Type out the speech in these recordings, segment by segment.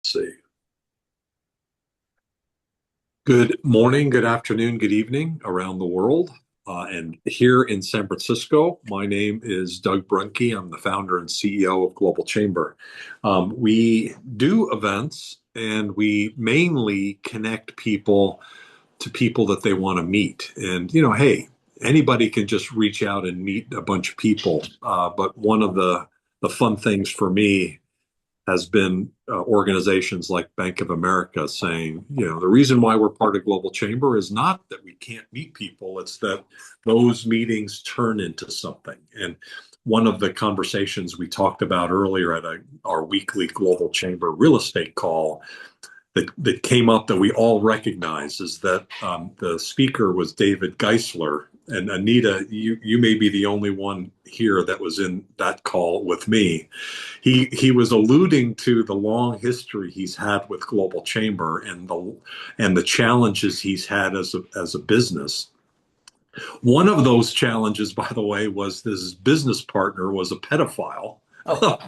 See. Good morning, good afternoon, good evening around the world. And here in San Francisco, my name is Doug Brunke. I'm the founder and CEO of Global Chamber. We do events and we mainly connect people to people that they want to meet. And, hey, anybody can just reach out and meet a bunch of people. But one of the fun things for me has been organizations like Bank of America saying, the reason why we're part of Global Chamber is not that we can't meet people, it's that those meetings turn into something. And one of the conversations we talked about earlier at our weekly Global Chamber real estate call that came up that we all recognize is that the speaker was David Geisler. And Anita, you may be the only one here that was in that call with me. He was alluding to the long history he's had with Global Chamber and the challenges he's had as a business. One of those challenges, by the way, was this business partner was a pedophile. Oh,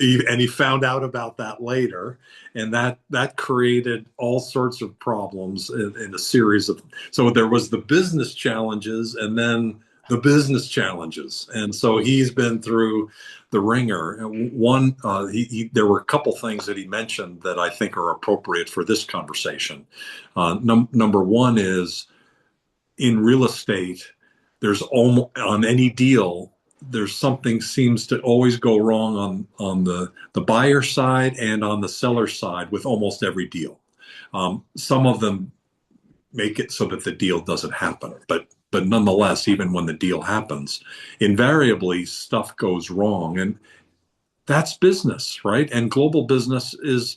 And he found out about that later, and that created all sorts of problems in a series of. So there was the business challenges, and then the business challenges, and so he's been through the ringer. And there were a couple things that he mentioned that I think are appropriate for this conversation. Number one is in real estate, there's almost on any deal, there's something seems to always go wrong on the buyer side and on the seller side with almost every deal. Some of them make it so that the deal doesn't happen, but nonetheless, even when the deal happens, invariably stuff goes wrong, and that's business, right? And global business is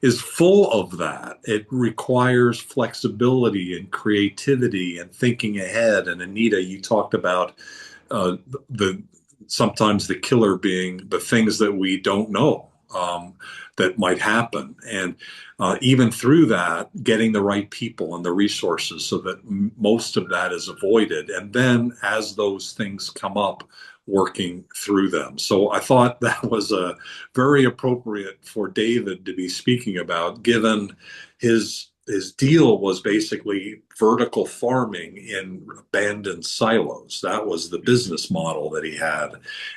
is full of that. It requires flexibility and creativity and thinking ahead. And Anita, you talked about the sometimes the killer being the things that we don't know that might happen, and even through that, getting the right people and the resources so that most of that is avoided. And then as those things come up, working through them. So I thought that was very appropriate for David to be speaking about, given his deal was basically vertical farming in abandoned silos. That was the business model that he had,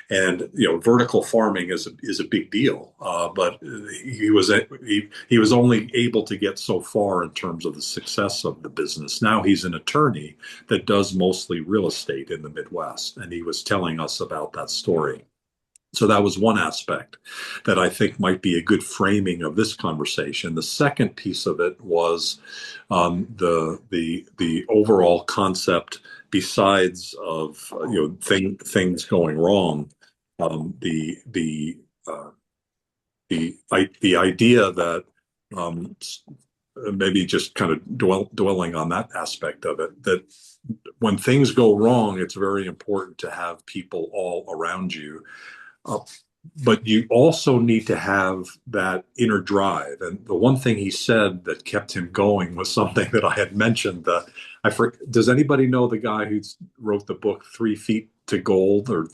and vertical farming is a big deal. But he was only able to get so far in terms of the success of the business. Now he's an attorney that does mostly real estate in the Midwest, and he was telling us about that story. So that was one aspect that I think might be a good framing of this conversation. The second piece of it was the overall concept, besides of things going wrong, uh, the idea that maybe just kind of dwelling on that aspect of it, that when things go wrong, it's very important to have people all around you. Uh, but you also need to have that inner drive. And the one thing he said that kept him going was something that I had mentioned. Does anybody know the guy who wrote the book 3 Feet to Gold? Or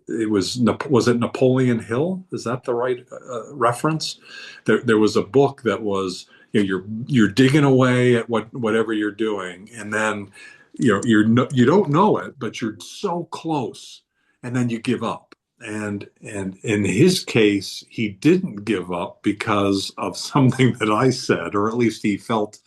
was it Napoleon Hill? Is that the right reference? There was a book that was, you're digging away at whatever you're doing, and then you don't know it, but you're so close, and then you give up. And in his case, he didn't give up because of something that I said, or at least he felt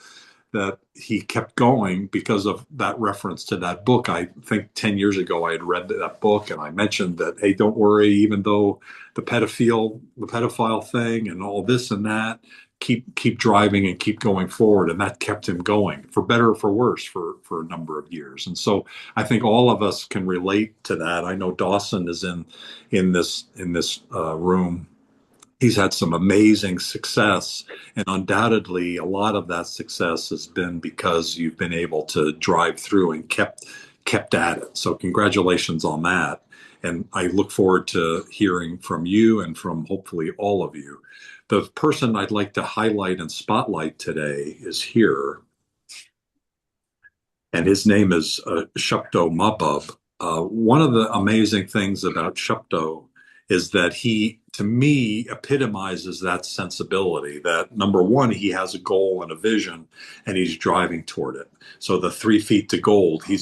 that he kept going because of that reference to that book. I think 10 years ago I had read that book, and I mentioned that, hey, don't worry, even though the pedophile thing and all this and that, keep driving and keep going forward. And that kept him going, for better or for worse, for a number of years. And so I think all of us can relate to that. I know Dawson is in this room. He's had some amazing success, and undoubtedly a lot of that success has been because you've been able to drive through and kept at it. So congratulations on that. And I look forward to hearing from you and from hopefully all of you. The person I'd like to highlight and spotlight today is here, and his name is Shupto Mabub. One of the amazing things about Shupto is that he to me epitomizes that sensibility that number one, he has a goal and a vision and he's driving toward it. So the 3 feet to gold, he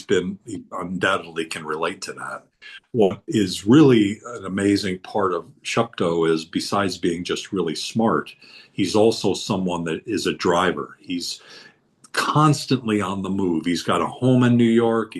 undoubtedly can relate to that. What is really an amazing part of Shupto is besides being just really smart, he's also someone that is a driver. He's constantly on the move. He's got a home in New York.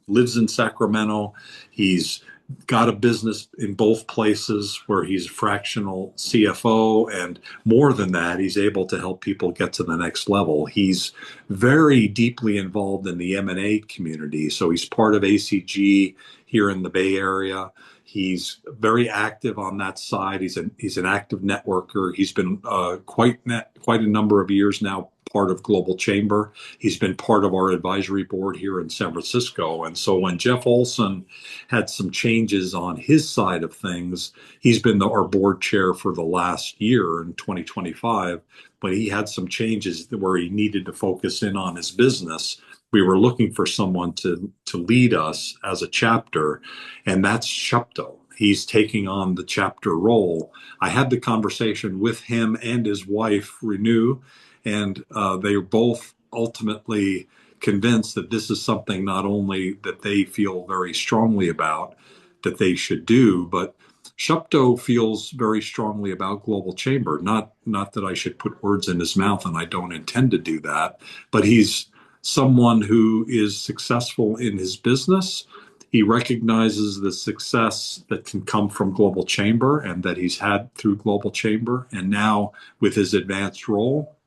Lives in Sacramento. He's got a business in both places where he's a fractional CFO. And more than that, he's able to help people get to the next level. He's very deeply involved in the M&A community. So he's part of ACG here in the Bay Area. He's very active on that side. He's an active networker. He's been quite a number of years now part of Global Chamber. He's been part of our advisory board here in San Francisco. And so when Jeff Olson had some changes on his side of things, he's been our board chair for the last year in 2025. But he had some changes where he needed to focus in on his business. We were looking for someone to lead us as a chapter, and that's Shupto. He's taking on the chapter role. I had the conversation with him and his wife, Renew, and they are both ultimately convinced that this is something not only that they feel very strongly about that they should do, but Shupto feels very strongly about Global Chamber. Not that I should put words in his mouth, and I don't intend to do that, but he's someone who is successful in his business. He recognizes the success that can come from Global Chamber and that he's had through Global Chamber. And now with his advanced role,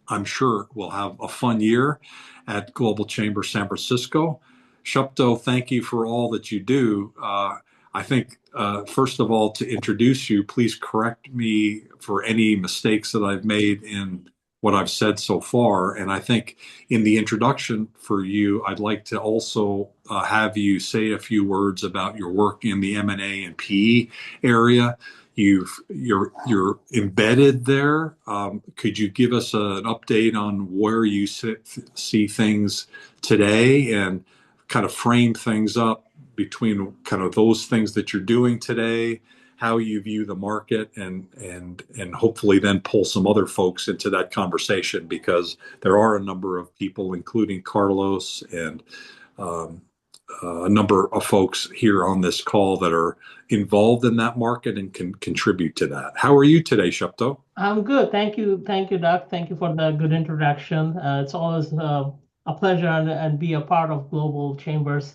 I'm sure we'll have a fun year at Global Chamber San Francisco. Shupto, thank you for all that you do. I think, first of all, to introduce you, please correct me for any mistakes that I've made in what I've said so far. And I think in the introduction for you, I'd like to also have you say a few words about your work in the M&A and PE area. You're embedded there. Could you give us an update on where you see things today and kind of frame things up between kind of those things that you're doing today, how you view the market, and hopefully then pull some other folks into that conversation, because there are a number of people, including Carlos and a number of folks here on this call that are involved in that market and can contribute to that. How are you today, Shupto? I'm good. Thank you. Thank you, Doug. Thank you for the good introduction. It's always a pleasure and be a part of Global Chambers.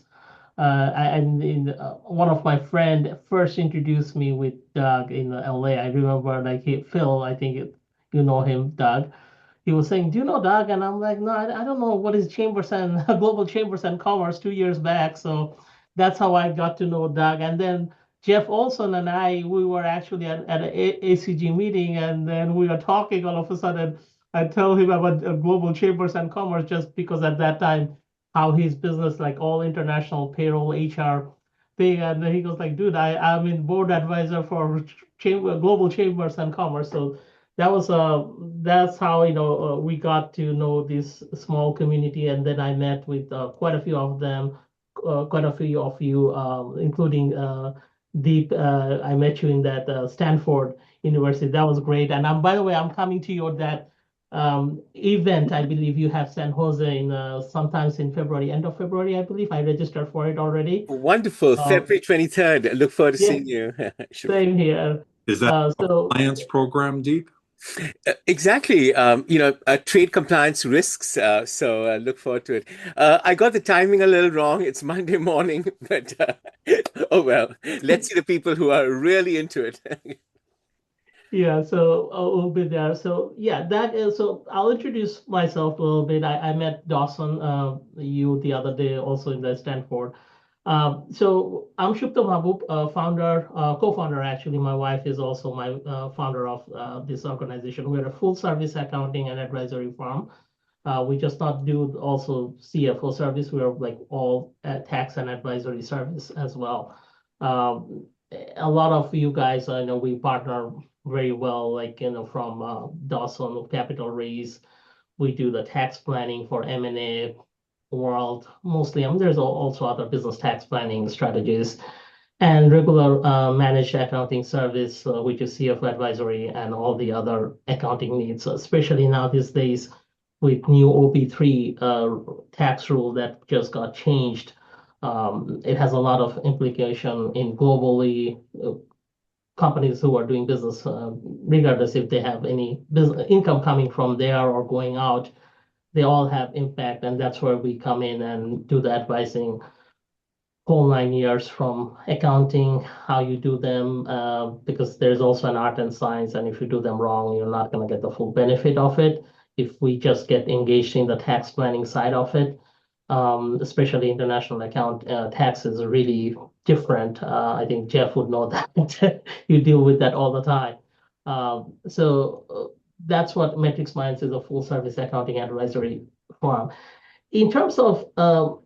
One of my friend first introduced me with Doug in LA. I remember like Phil, I think you know him, Doug. He was saying, "Do you know Doug?" And I'm like, "No, I don't know what is Chambers and Global Chambers and Commerce 2 years back." So that's how I got to know Doug. And then Jeff Olson and I, we were actually at an ACG meeting, and then we were talking. All of a sudden, I tell him about Global Chambers and Commerce just because at that time, how his business, like all international payroll, HR thing, and then he goes like, "Dude, I'm in board advisor for Global Chambers and Commerce." So that's how we got to know this small community, and then I met with quite a few of them, quite a few of you, including Deep. I met you in that Stanford University. That was great. And by the way, I'm coming to you that event. I believe you have San Jose in sometimes in February, end of February, I believe. I registered for it already. Wonderful. February 23rd. I look forward to Yeah, seeing you. same here. Is that a So compliance program, Deep? Exactly. Trade compliance risks. So look forward to it. I got the timing a little wrong. It's Monday morning, but oh well. Let's see the people who are really into it. yeah, so we'll be there. So yeah, that is so. I'll introduce myself a little bit. I met Dawson, you the other day, also in the Stanford. So I'm Shupta Mahbub, founder, co-founder. Actually, my wife is also my founder of this organization. We're a full service accounting and advisory firm. We just not do also CFO service. We're like all tax and advisory service as well. Um, a lot of you guys, I know we partner very well, like, from Dawson Capital Raise. We do the tax planning for M&A world mostly. I mean, there's also other business tax planning strategies. and regular managed accounting service, which is CFO advisory and all the other accounting needs, especially now these days with new OB3 tax rule that just got changed. It has a lot of implication in globally companies who are doing business, regardless if they have any business income coming from there or going out, they all have impact, and that's where we come in and do the advising whole 9 years from accounting, how you do them, because there's also an art and science, and if you do them wrong, you're not going to get the full benefit of it. If we just get engaged in the tax planning side of it, especially international account tax is really different. I think Jeff would know that you deal with that all the time. That's what Metrics Minds is, a full service accounting advisory firm. In terms of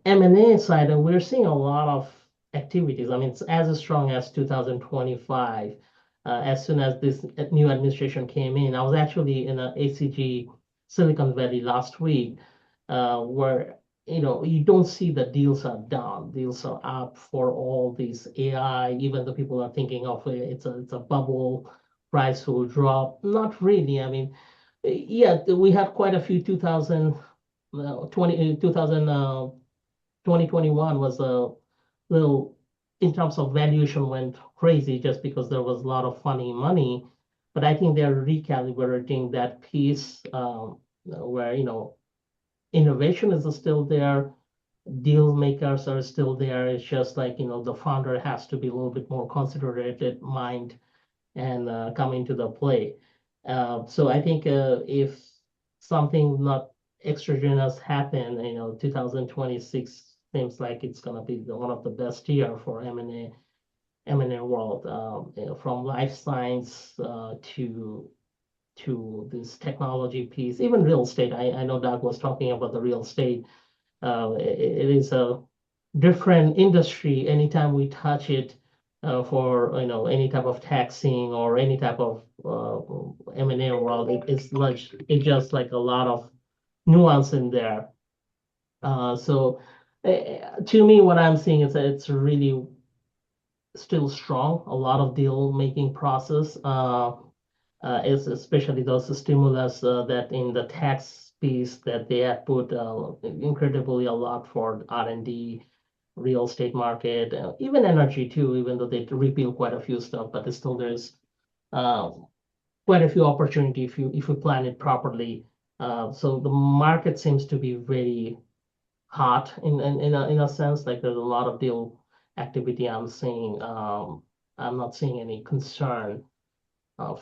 M&A side, we're seeing a lot of activities. I mean, it's as strong as 2025. As soon as this new administration came in, I was actually in a ACG Silicon Valley last week, where you don't see the deals are down. Deals are up for all these AI, even though people are thinking of it's a bubble, price will drop. Not really. I mean, yeah, we had quite a few 2021 was a little, in terms of valuation, went crazy just because there was a lot of funny money. But I think they're recalibrating that piece, where, innovation is still there, deal makers are still there. It's just like, the founder has to be a little bit more concentrated mind and come into the play. So I think if something not exogenous happen, 2026 seems like it's gonna be one of the best year for M&A world, from life science to this technology piece, even real estate. I know Doug was talking about the real estate. It is a different industry anytime we touch it, for any type of taxing or any type of M&A world. It's just like a lot of nuance in there. To me, what I'm seeing is that it's really still strong. A lot of deal making process. Is especially those stimulus that in the tax piece that they have put incredibly a lot for R&D, real estate market, even energy too, even though they repeal quite a few stuff, but still there's uh, quite a few opportunity if you plan it properly. So the market seems to be very hot in a sense, like there's a lot of deal activity I'm seeing. I'm not seeing any concern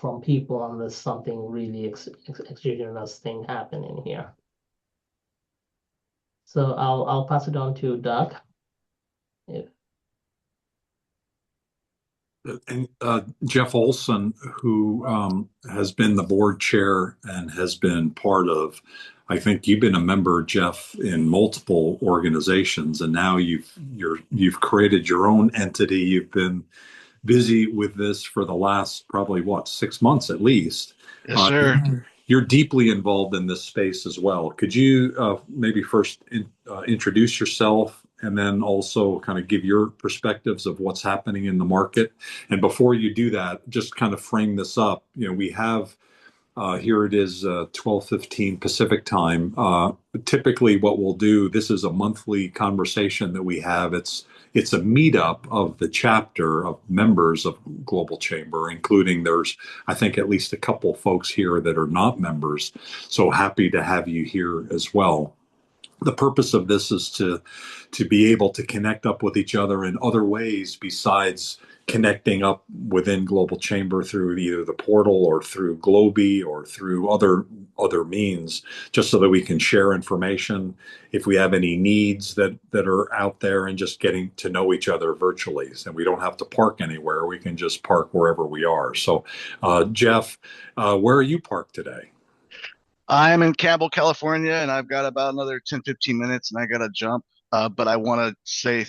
from people unless something really exogenous thing happening here. So I'll pass it on to Doug. If, And Jeff Olson, who has been the board chair and has been part of, I think you've been a member, Jeff, in multiple organizations, and now you've created your own entity. You've been busy with this for the last probably what, 6 months at least. Yes, sir. You're deeply involved in this space as well. Could you maybe first introduce yourself and then also kind of give your perspectives of what's happening in the market? And before you do that, just kind of frame this up. We have here it is 12:15 Pacific time. Typically, what we'll do, this is a monthly conversation that we have. It's a meetup of the chapter of members of Global Chamber, including there's, I think, at least a couple folks here that are not members. So happy to have you here as well. The purpose of this is to be able to connect up with each other in other ways besides connecting up within Global Chamber through either the portal or through Globi or through other means, just so that we can share information if we have any needs that are out there, and just getting to know each other virtually. And we don't have to park anywhere; we can just park wherever we are. So, Jeff, where are you parked today? I'm in Campbell, California, and I've got about another 10, 15 minutes and I got to jump. But I want to say a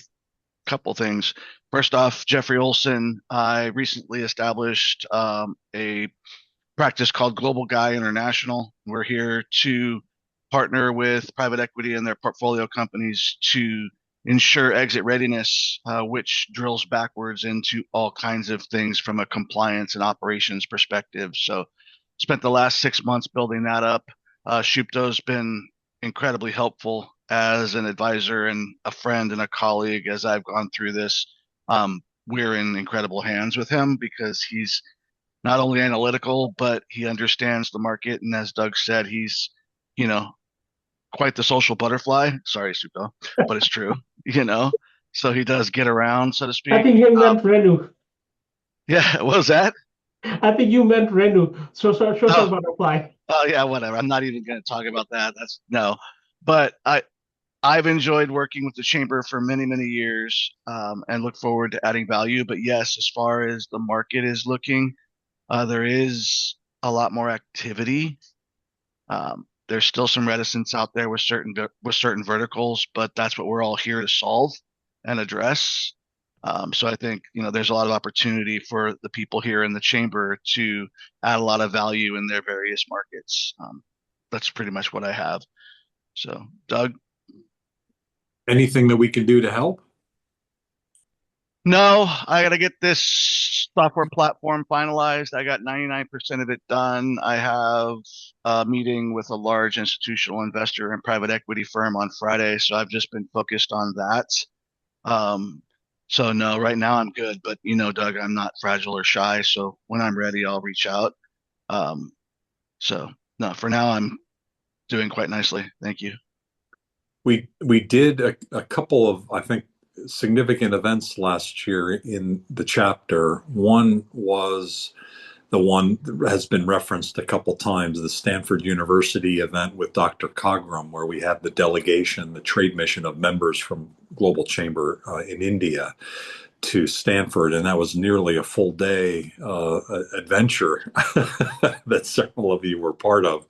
couple things. First off, Jeffrey Olson, I recently established a practice called Global Guy International. We're here to partner with private equity and their portfolio companies to ensure exit readiness, which drills backwards into all kinds of things from a compliance and operations perspective. So, spent the last 6 months building that up. Shupto's been incredibly helpful as an advisor and a friend and a colleague as I've gone through this. We're in incredible hands with him because he's not only analytical, but he understands the market. And as Doug said, he's, you know, quite the social butterfly. Sorry, Suko, but it's true, you know. So he does get around, so to I speak. think you meant Renu. Yeah, what was that? I think you meant Renu. Social Oh, butterfly. oh yeah, whatever. I'm not even going to talk about that. That's no. But I've enjoyed working with the chamber for many, many years, and look forward to adding value. But yes, as far as the market is looking, there is a lot more activity. There's still some reticence out there with certain verticals, but that's what we're all here to solve and address. So I think there's a lot of opportunity for the people here in the chamber to add a lot of value in their various markets. That's pretty much what I have. So, Doug. Anything that we can do to help? No, I got to get this software platform finalized. I got 99% of it done. I have a meeting with a large institutional investor and private equity firm on Friday, so I've just been focused on that. So no, right now I'm good, but Doug, I'm not fragile or shy, so when I'm ready, I'll reach out. Um, so no, for now I'm doing quite nicely. Thank you. We did a couple of, I think, significant events last year in the chapter. One was the one that has been referenced a couple times, the Stanford University event with Dr. Cogram, where we had the delegation, the trade mission of members from Global Chamber in India to Stanford, and that was nearly a full day adventure that several of you were part of.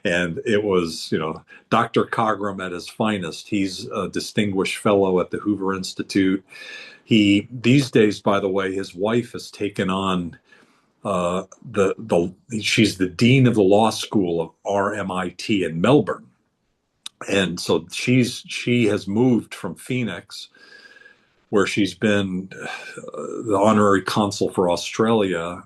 And it was, Dr. Cogram at his finest. He's a distinguished fellow at the Hoover Institute. These days, by the way, his wife has taken on she's the dean of the law school of RMIT in Melbourne, and so she has moved from Phoenix, where she's been the honorary consul for Australia,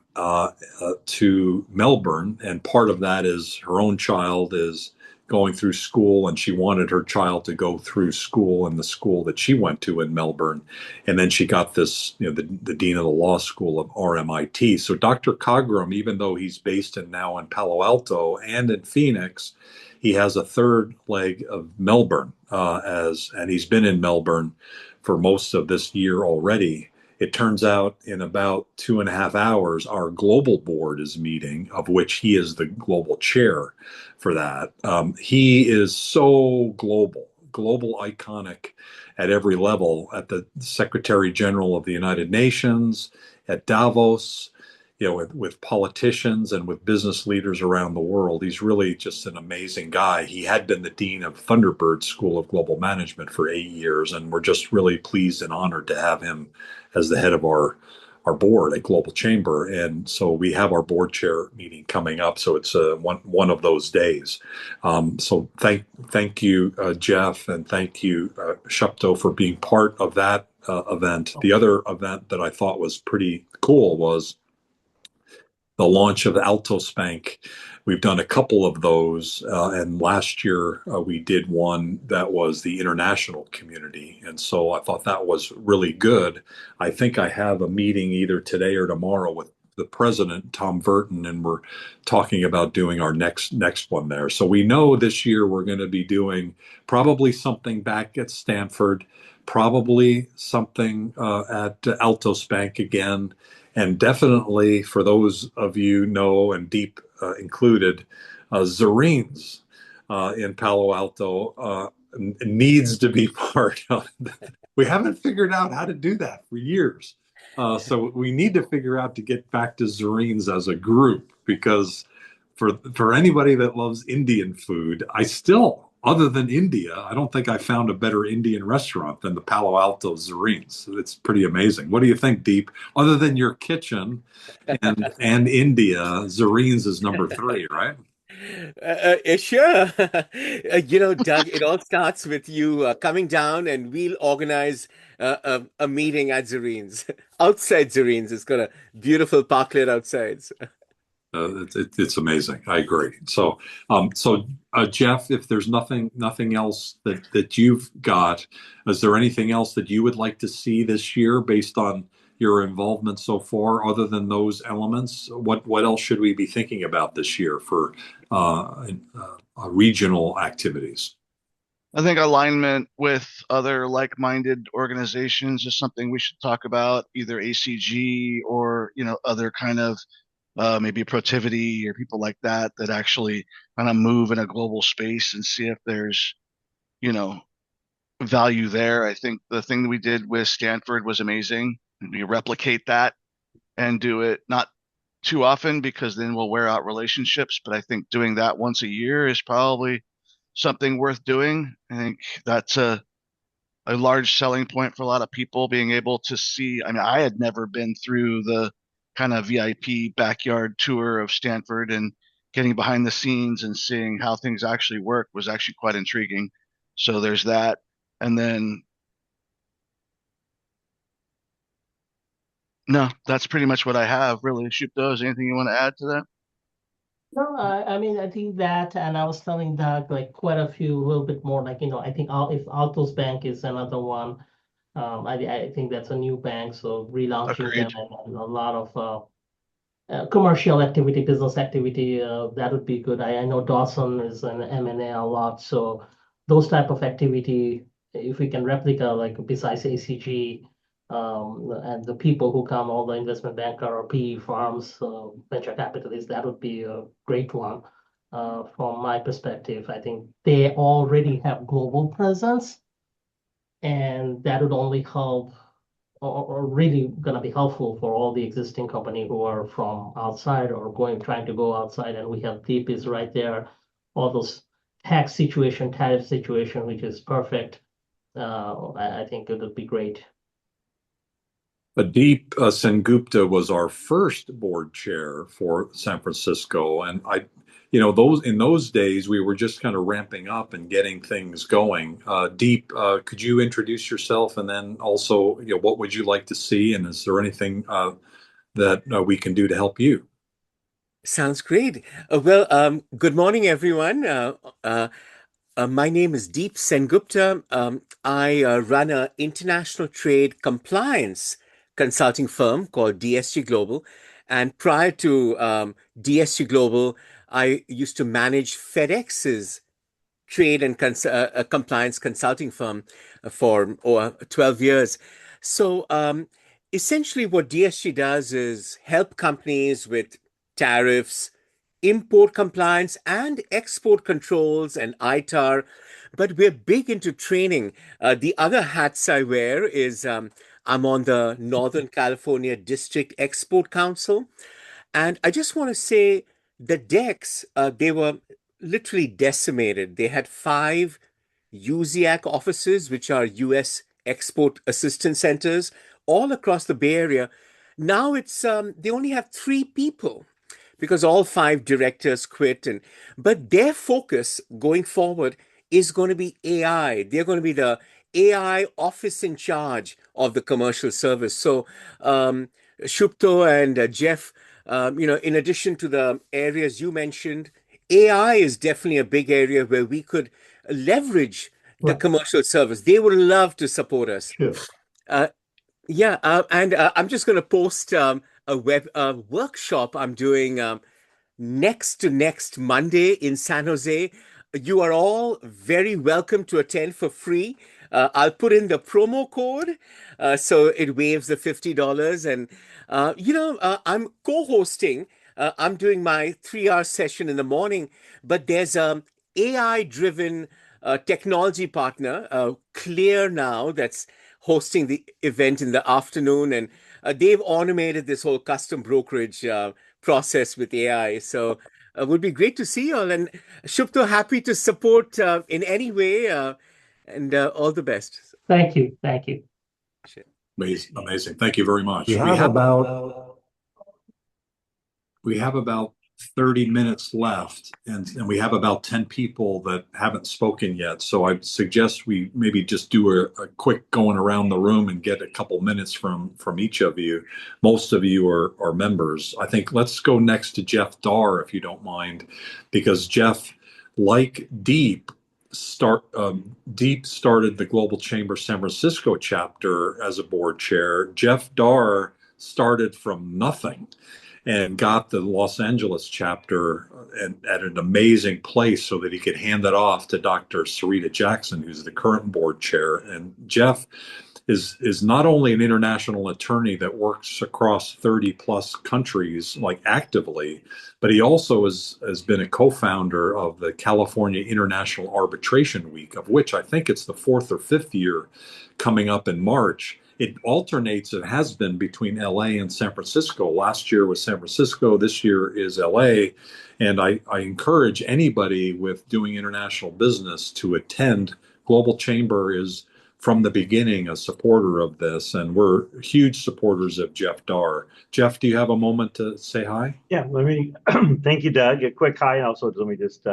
to Melbourne. And part of that is her own child is going through school, and she wanted her child to go through school in the school that she went to in Melbourne. And then she got this, the dean of the law school of RMIT. So Dr. Cogram, even though he's based now in Palo Alto and in Phoenix, he has a third leg of Melbourne, and he's been in Melbourne for most of this year already. It turns out in about 2.5 hours, our global board is meeting, of which he is the global chair for that. He is so global, iconic at every level, at the Secretary General of the United Nations, at Davos, with politicians and with business leaders around the world. He's really just an amazing guy. He had been the dean of Thunderbird School of Global Management for 8 years, and we're just really pleased and honored to have him as the head of our board at Global Chamber. And so we have our board chair meeting coming up. So it's one of those days. So thank you, Jeff, and thank you, Shupto, for being part of that event. The other event that I thought was pretty cool was the launch of Altos Bank. We've done a couple of those, and last year we did one that was the international community, and so I thought that was really good. I think I have a meeting either today or tomorrow with the president, Tom Verton, and we're talking about doing our next one there. So we know this year we're going to be doing probably something back at Stanford, probably something at Altos Bank again. And definitely, for those of you know, and Deep included, Zareen's in Palo Alto needs to be part of that. We haven't figured out how to do that for years. So we need to figure out to get back to Zareen's as a group, because for anybody that loves Indian food, other than India, I don't think I found a better Indian restaurant than the Palo Alto Zareen's. It's pretty amazing. What do you think, Deep? Other than your kitchen and India, Zareen's is number 3, right? Sure. Doug, it all starts with you coming down, and we'll organize a meeting at Zareen's. Outside Zareen's. It's got a beautiful parklet outside. It's amazing. I agree. Jeff, if there's nothing else that you've got, is there anything else that you would like to see this year based on your involvement so far, other than those elements? What else should we be thinking about this year for regional activities? I think alignment with other like-minded organizations is something we should talk about, either ACG or, other kind of maybe Protivity or people like that that actually kind of move in a global space and see if there's, you know, value there. I think the thing that we did with Stanford was amazing. We replicate that and do it not too often because then we'll wear out relationships. But I think doing that once a year is probably something worth doing. I think that's a large selling point for a lot of people being able to see. I mean, I had never been through the kind of VIP backyard tour of Stanford, and getting behind the scenes and seeing how things actually work was actually quite intriguing. So there's that. And then, no, that's pretty much what I have really. Shupto, is anything you want to add to that? No, I mean, I think that, and I was telling Doug like quite a few, a little bit more, like, I think if Altos Bank is another one, I think that's a new bank, so relaunching them Agreed. and a lot of commercial activity, business activity, that would be good. I know Dawson is an M&A a lot, so those type of activity, if we can replicate, like besides ACG, and the people who come, all the investment banker or PE firms, venture capitalists, that would be a great one. From my perspective, I think they already have global presence, and that would only help or really going to be helpful for all the existing company who are from outside or trying to go outside. And we have Deep is right there, all those tax situation, tariff situation, which is perfect. I think it would be great. Deep Sengupta was our first board chair for San Francisco, and those in those days we were just kind of ramping up and getting things going. Deep, could you introduce yourself, and then also, what would you like to see, and is there anything that we can do to help you? Sounds great. Good morning, everyone. My name is Deep Sengupta. I run an international trade compliance consulting firm called DSG Global. And prior to DSG Global, I used to manage FedEx's trade and compliance consulting firm for 12 years. So essentially, what DSG does is help companies with tariffs, import compliance, and export controls and ITAR. But we're big into training. The other hats I wear is I'm on the Northern California District Export Council. And I just want to say the decks, they were literally decimated. They had 5 USIAC offices, which are U.S. Export Assistance Centers, all across the Bay Area. Now they only have 3 people because all 5 directors quit. But their focus going forward is going to be AI. They're going to be the AI office in charge of the commercial service. So, Shupto and Jeff, in addition to the areas you mentioned, AI is definitely a big area where we could leverage the Right. commercial service. They would love to support us. Sure. Uh, yeah, and I'm just going to post a web workshop I'm doing next to next Monday in San Jose. You are all very welcome to attend for free. I'll put in the promo code so it waives the $50. And, I'm co hosting, I'm doing my 3 hour session in the morning, but there's a AI driven technology partner, Clear Now, that's hosting the event in the afternoon. And they've automated this whole custom brokerage process with AI. So it would be great to see you all. And Shupto, happy to support in any way and all the best. Thank you. Thank you. Amazing. Thank you very much. We have about We have about 30 minutes left, and we have about 10 people that haven't spoken yet. So I suggest we maybe just do a quick going around the room and get a couple minutes from each of you. Most of you are members. I think let's go next to Jeff Darr, if you don't mind, because Jeff, like Deep started the Global Chamber San Francisco chapter as a board chair. Jeff Darr started from nothing and got the Los Angeles chapter at an amazing place so that he could hand it off to Dr. Sarita Jackson, who's the current board chair. And Jeff is not only an international attorney that works across 30 plus countries like actively, but he also has been a co-founder of the California International Arbitration Week, of which I think it's the fourth or fifth year coming up in March. It alternates, it has been, between LA and San Francisco. Last year was San Francisco, this year is LA. And I encourage anybody with doing international business to attend. Global Chamber is from the beginning a supporter of this, and we're huge supporters of Jeff Darr. Jeff, do you have a moment to say hi? Yeah, let me thank you, Doug. A quick hi, and also let me just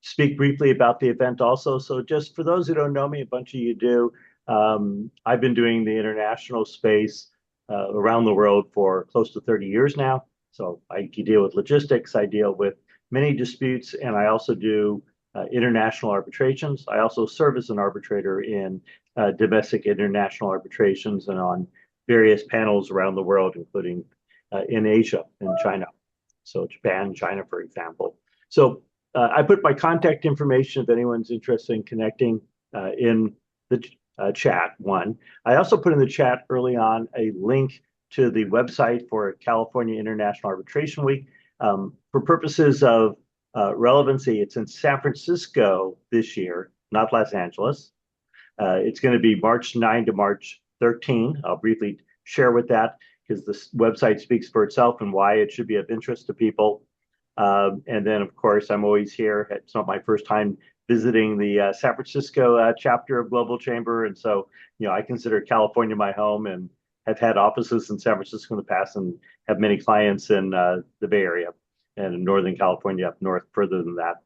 speak briefly about the event also. So just for those who don't know me, a bunch of you do, I've been doing the international space around the world for close to 30 years now. So I deal with logistics, I deal with many disputes, and I also do international arbitrations. I also serve as an arbitrator in domestic international arbitrations and on various panels around the world, including in Asia and China. So Japan, China, for example. So I put my contact information if anyone's interested in connecting in the chat one. I also put in the chat early on a link to the website for California International Arbitration Week. For purposes of relevancy, it's in San Francisco this year, not Los Angeles. It's going to be March 9 to March 13. I'll briefly share with that because this website speaks for itself and why it should be of interest to people. And then, of course, I'm always here. It's not my first time visiting the San Francisco chapter of Global Chamber. And so, I consider California my home and have had offices in San Francisco in the past and have many clients in the Bay Area and in Northern California up north further than that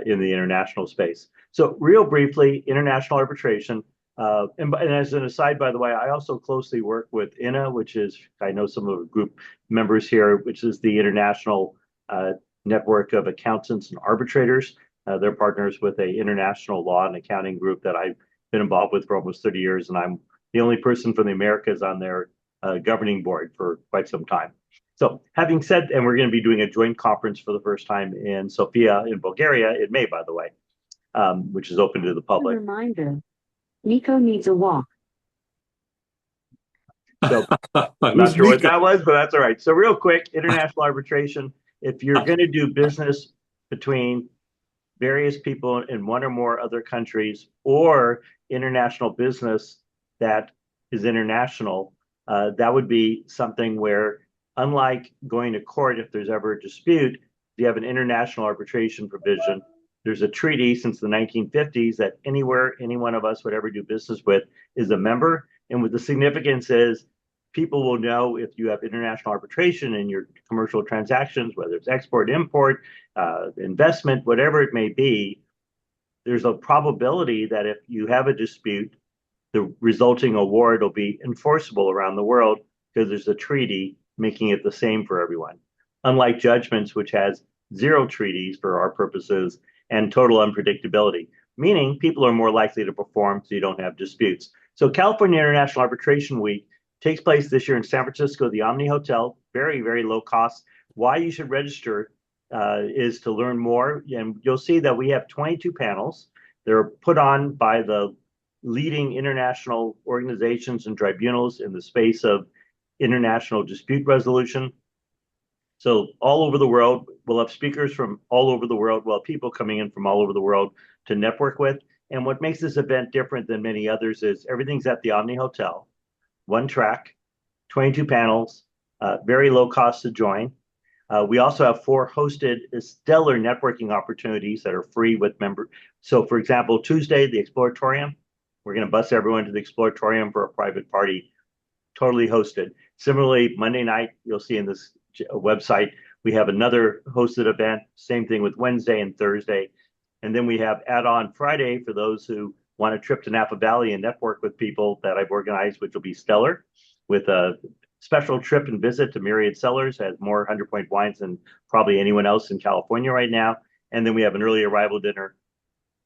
in the international space. So real briefly, international arbitration. And as an aside, by the way, I also closely work with INA, which is, I know some of the group members here, which is the International Network of Accountants and Arbitrators. They're partners with an international law and accounting group that I've been involved with for almost 30 years, and I'm the only person from the Americas on their governing board for quite some time. So having said, and we're going to be doing a joint conference for the first time in Sofia in Bulgaria in May, by the way, which is open to the public. Reminder, Nico needs a walk. So I'm not sure what that was, but that's all right. So real quick, international arbitration. If you're going to do business between various people in one or more other countries or international business that is international, that would be something where, unlike going to court if there's ever a dispute, you have an international arbitration provision. There's a treaty since the 1950s that anywhere any one of us would ever do business with is a member. And what the significance is, people will know if you have international arbitration in your commercial transactions, whether it's export, import, investment, whatever it may be, there's a probability that if you have a dispute, the resulting award will be enforceable around the world because there's a treaty making it the same for everyone. Unlike judgments, which has zero treaties for our purposes and total unpredictability, meaning people are more likely to perform so you don't have disputes. So California International Arbitration Week takes place this year in San Francisco, the Omni Hotel, very, very low cost. Why you should register is to learn more. And you'll see that we have 22 panels. They're put on by the leading international organizations and tribunals in the space of international dispute resolution. So all over the world, we'll have speakers from all over the world, we'll have people coming in from all over the world to network with. And what makes this event different than many others is everything's at the Omni Hotel, one track, 22 panels, very low cost to join. We also have 4 hosted stellar networking opportunities that are free with members. So for example, Tuesday, the Exploratorium, we're going to bus everyone to the Exploratorium for a private party, totally hosted. Similarly, Monday night, you'll see in this website, We have another hosted event, same thing with Wednesday and Thursday. And then we have add-on Friday for those who want a trip to Napa Valley and network with people that I've organized, which will be stellar, with a special trip and visit to Myriad Cellars, has more 100 Point wines than probably anyone else in California right now. And then we have an early arrival dinner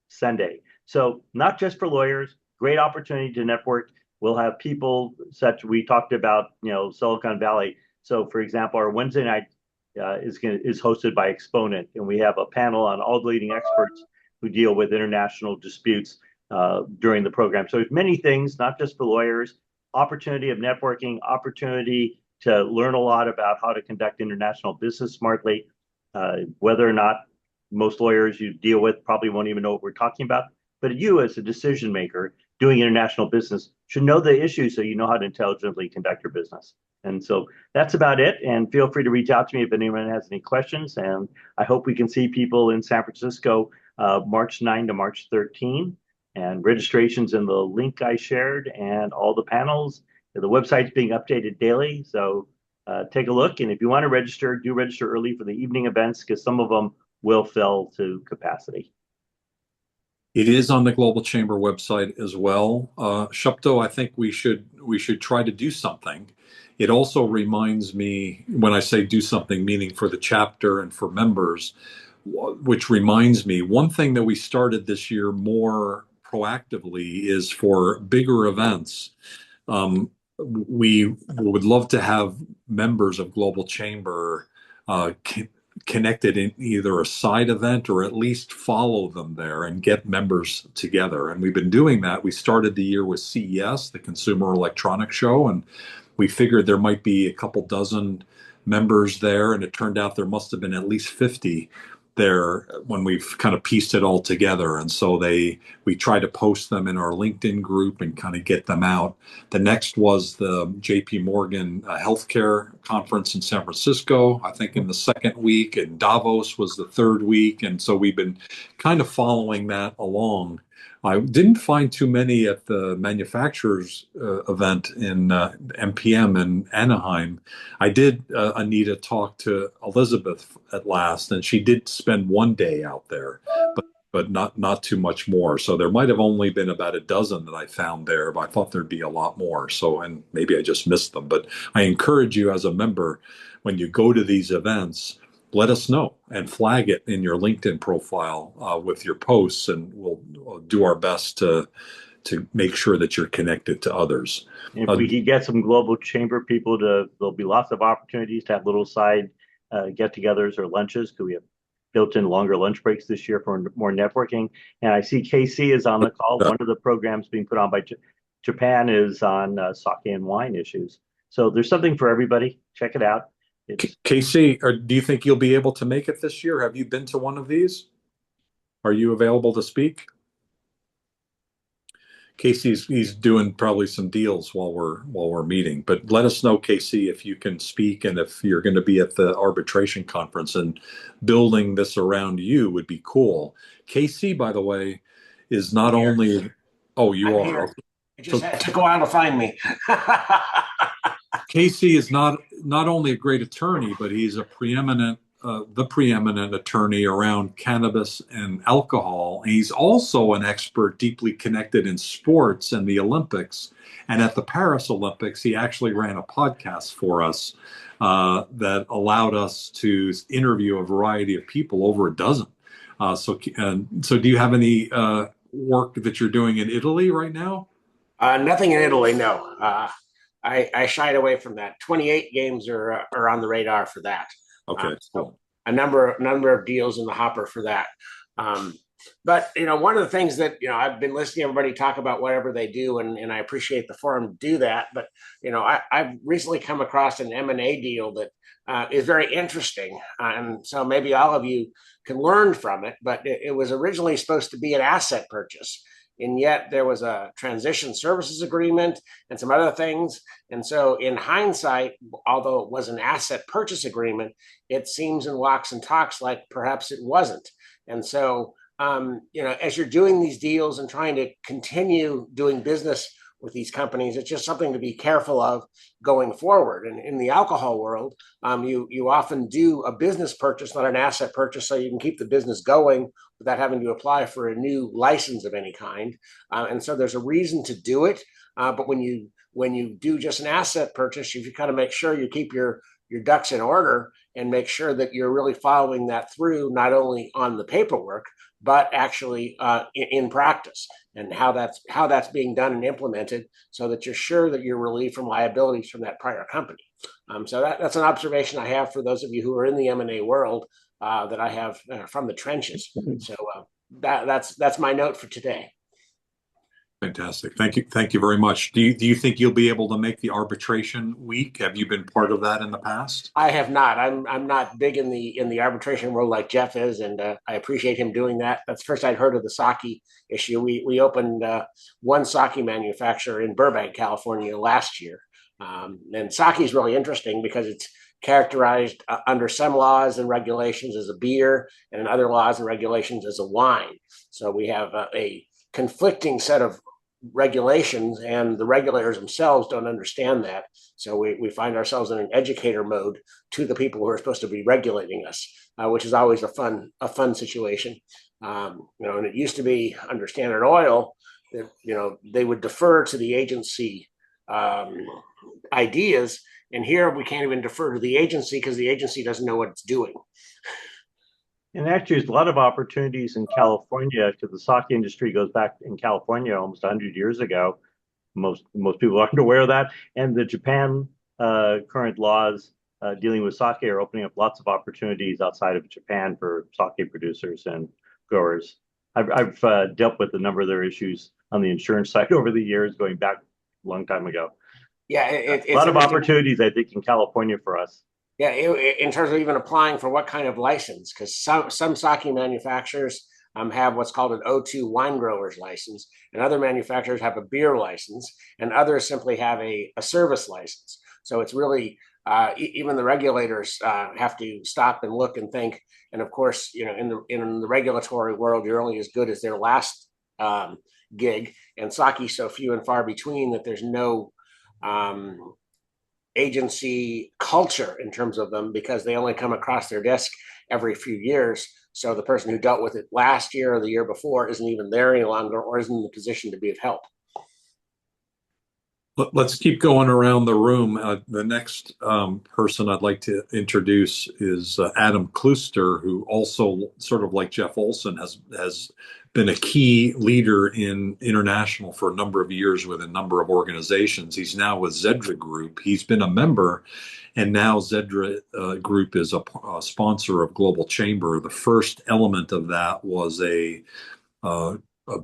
Sunday. So not just for lawyers, great opportunity to network. We'll have people such, we talked about, Silicon Valley. So for example, our Wednesday night is hosted by Exponent, and we have a panel on all the leading experts who deal with international disputes during the program. So there's many things, not just for lawyers, opportunity of networking, opportunity to learn a lot about how to conduct international business smartly, whether or not most lawyers you deal with probably won't even know what we're talking about. But you, as a decision maker doing international business, should know the issues so you know how to intelligently conduct your business. And so that's about it. And feel free to reach out to me if anyone has any questions. And I hope we can see people in San Francisco March 9 to March 13. And registration's in the link I shared, and all the panels. The website's being updated daily. So take a look. And if you want to register, do register early for the evening events, because some of them will fill to capacity. It is on the Global Chamber website as well. Shupto, I think we should try to do something. It also reminds me, when I say do something, meaning for the chapter and for members, which reminds me, one thing that we started this year more proactively is for bigger events. We would love to have members of Global Chamber connected in either a side event or at least follow them there and get members together. And we've been doing that. We started the year with CES, the Consumer Electronics Show, and we figured there might be a couple dozen members there, and it turned out there must have been at least 50 there when we've kind of pieced it all together. And so we try to post them in our LinkedIn group and kind of get them out. The next was the JP Morgan healthcare conference in San Francisco, I think in the second week, and Davos was the third week. And so we've been kind of following that along. I didn't find too many at the manufacturers event in MPM in Anaheim. I did, Anita, talk to Elizabeth at last, and she did spend one day out there, but not too much more. So there might have only been about a dozen that I found there, but I thought there'd be a lot more. So, and maybe I just missed them. But I encourage you as a member, when you go to these events, let us know and flag it in your LinkedIn profile with your posts, and we'll do our best to make sure that you're connected to others. If we could get some Global Chamber people there'll be lots of opportunities to have little side get-togethers or lunches, because we have built-in longer lunch breaks this year for more networking. And I see KC is on the call. One of the programs being put on by Japan is on sake and wine issues. So there's something for everybody. Check it out. Casey, do you think you'll be able to make it this year? Have you been to one of these? Are you available to speak? Casey's doing probably some deals while we're meeting, but let us know, Casey, if you can speak, and if you're going to be at the arbitration conference, and building this around you would be cool. Casey, by the way, is not only, oh, you I'm are. here. It just had to go out to find me. Casey is not only a great attorney, but he's the preeminent attorney around cannabis and alcohol. And he's also an expert deeply connected in sports and the Olympics. And at the Paris Olympics, he actually ran a podcast for us that allowed us to interview a variety of people, over a dozen. So do you have any work that you're doing in Italy right now? Nothing in Italy, no. I shied away from that. 28 games are on the radar for that. Okay, cool. A number of deals in the hopper for that. But one of the things that I've been listening to everybody talk about whatever they do, and I appreciate the forum to do that. But I've recently come across an M&A deal that is very interesting, and so maybe all of you can learn from it. But it was originally supposed to be an asset purchase, and yet there was a transition services agreement and some other things. And so in hindsight, although it was an asset purchase agreement, it seems and walks and talks like perhaps it wasn't. And so, as you're doing these deals and trying to continue doing business with these companies. It's just something to be careful of going forward. And in the alcohol world, you often do a business purchase, not an asset purchase, so you can keep the business going without having to apply for a new license of any kind. And so there's a reason to do it. But when you do just an asset purchase, you kind of make sure you keep your ducks in order and make sure that you're really following that through, not only on the paperwork, but actually in practice, and how that's being done and implemented, so that you're sure that you're relieved from liabilities from that prior company. So that's an observation I have for those of you who are in the M&A world, that I have from the trenches. So that's my note for today. Fantastic. Thank you very much. Do you think you'll be able to make the arbitration week? Have you been part of that in the past? I have not. I'm not big in the arbitration world like Jeff is, and I appreciate him doing that. That's first I'd heard of the sake issue. We opened one sake manufacturer in Burbank, California last year, and sake is really interesting because it's characterized under some laws and regulations as a beer, and in other laws and regulations as a wine. So we have a conflicting set of regulations, and the regulators themselves don't understand that. So we find ourselves in an educator mode to the people who are supposed to be regulating us, which is always a fun situation. And it used to be under Standard Oil that they would defer to the agency ideas, and here we can't even defer to the agency because the agency doesn't know what it's doing. And actually, there's a lot of opportunities in California because the sake industry goes back in California almost 100 years ago. Most people aren't aware of that. And the Japan current laws dealing with sake are opening up lots of opportunities outside of Japan for sake producers and growers. I've dealt with a number of their issues on the insurance side over the years, going back a long time ago. Yeah, it's a lot of opportunities, I think, in California for us. Yeah, in terms of even applying for what kind of license, because some sake manufacturers have what's called an O2 wine grower's license, and other manufacturers have a beer license, and others simply have a service license. So it's really even the regulators have to stop and look and think. And of course, in the regulatory world, you're only as good as their last gig, and sake so few and far between that there's no agency culture in terms of them, because they only come across their desk every few years. So the person who dealt with it last year or the year before isn't even there any longer, or isn't in the position to be of help. Let's keep going around the room. The next person I'd like to introduce is Adam Klooster, who also, sort of like Jeff Olson, has been a key leader in international for a number of years with a number of organizations. He's now with Zedra Group. He's been a member, and now Zedra Group is a sponsor of Global Chamber. The first element of that was a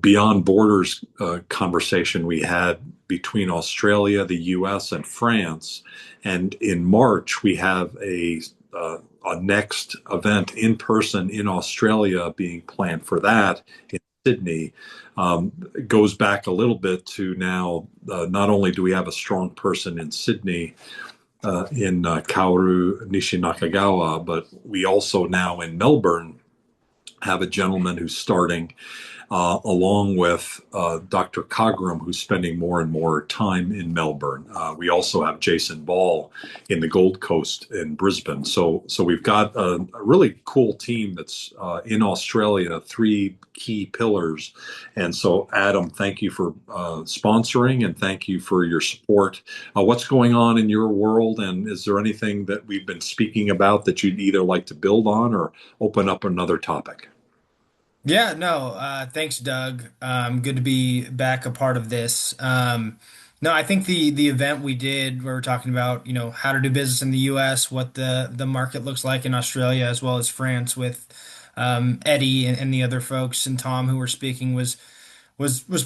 Beyond Borders conversation we had between Australia, the US, and France. And in March, we have a next event in person in Australia being planned for that in Sydney. It goes back a little bit to now, not only do we have a strong person in Sydney, in Kaoru Nishinakagawa, but we also now in Melbourne have a gentleman who's starting, along with Dr. Cogram, who's spending more and more time in Melbourne. We also have Jason Ball in the Gold Coast in Brisbane. So we've got a really cool team that's in Australia, three key pillars. And so, Adam, thank you for sponsoring, and thank you for your support. What's going on in your world, and is there anything that we've been speaking about that you'd either like to build on or open up another topic? Yeah, no, thanks, Doug. Good to be back a part of this. No, I think the event we did where we're talking about, how to do business in the US, what the market looks like in Australia as well as France with Eddie and the other folks and Tom who were speaking was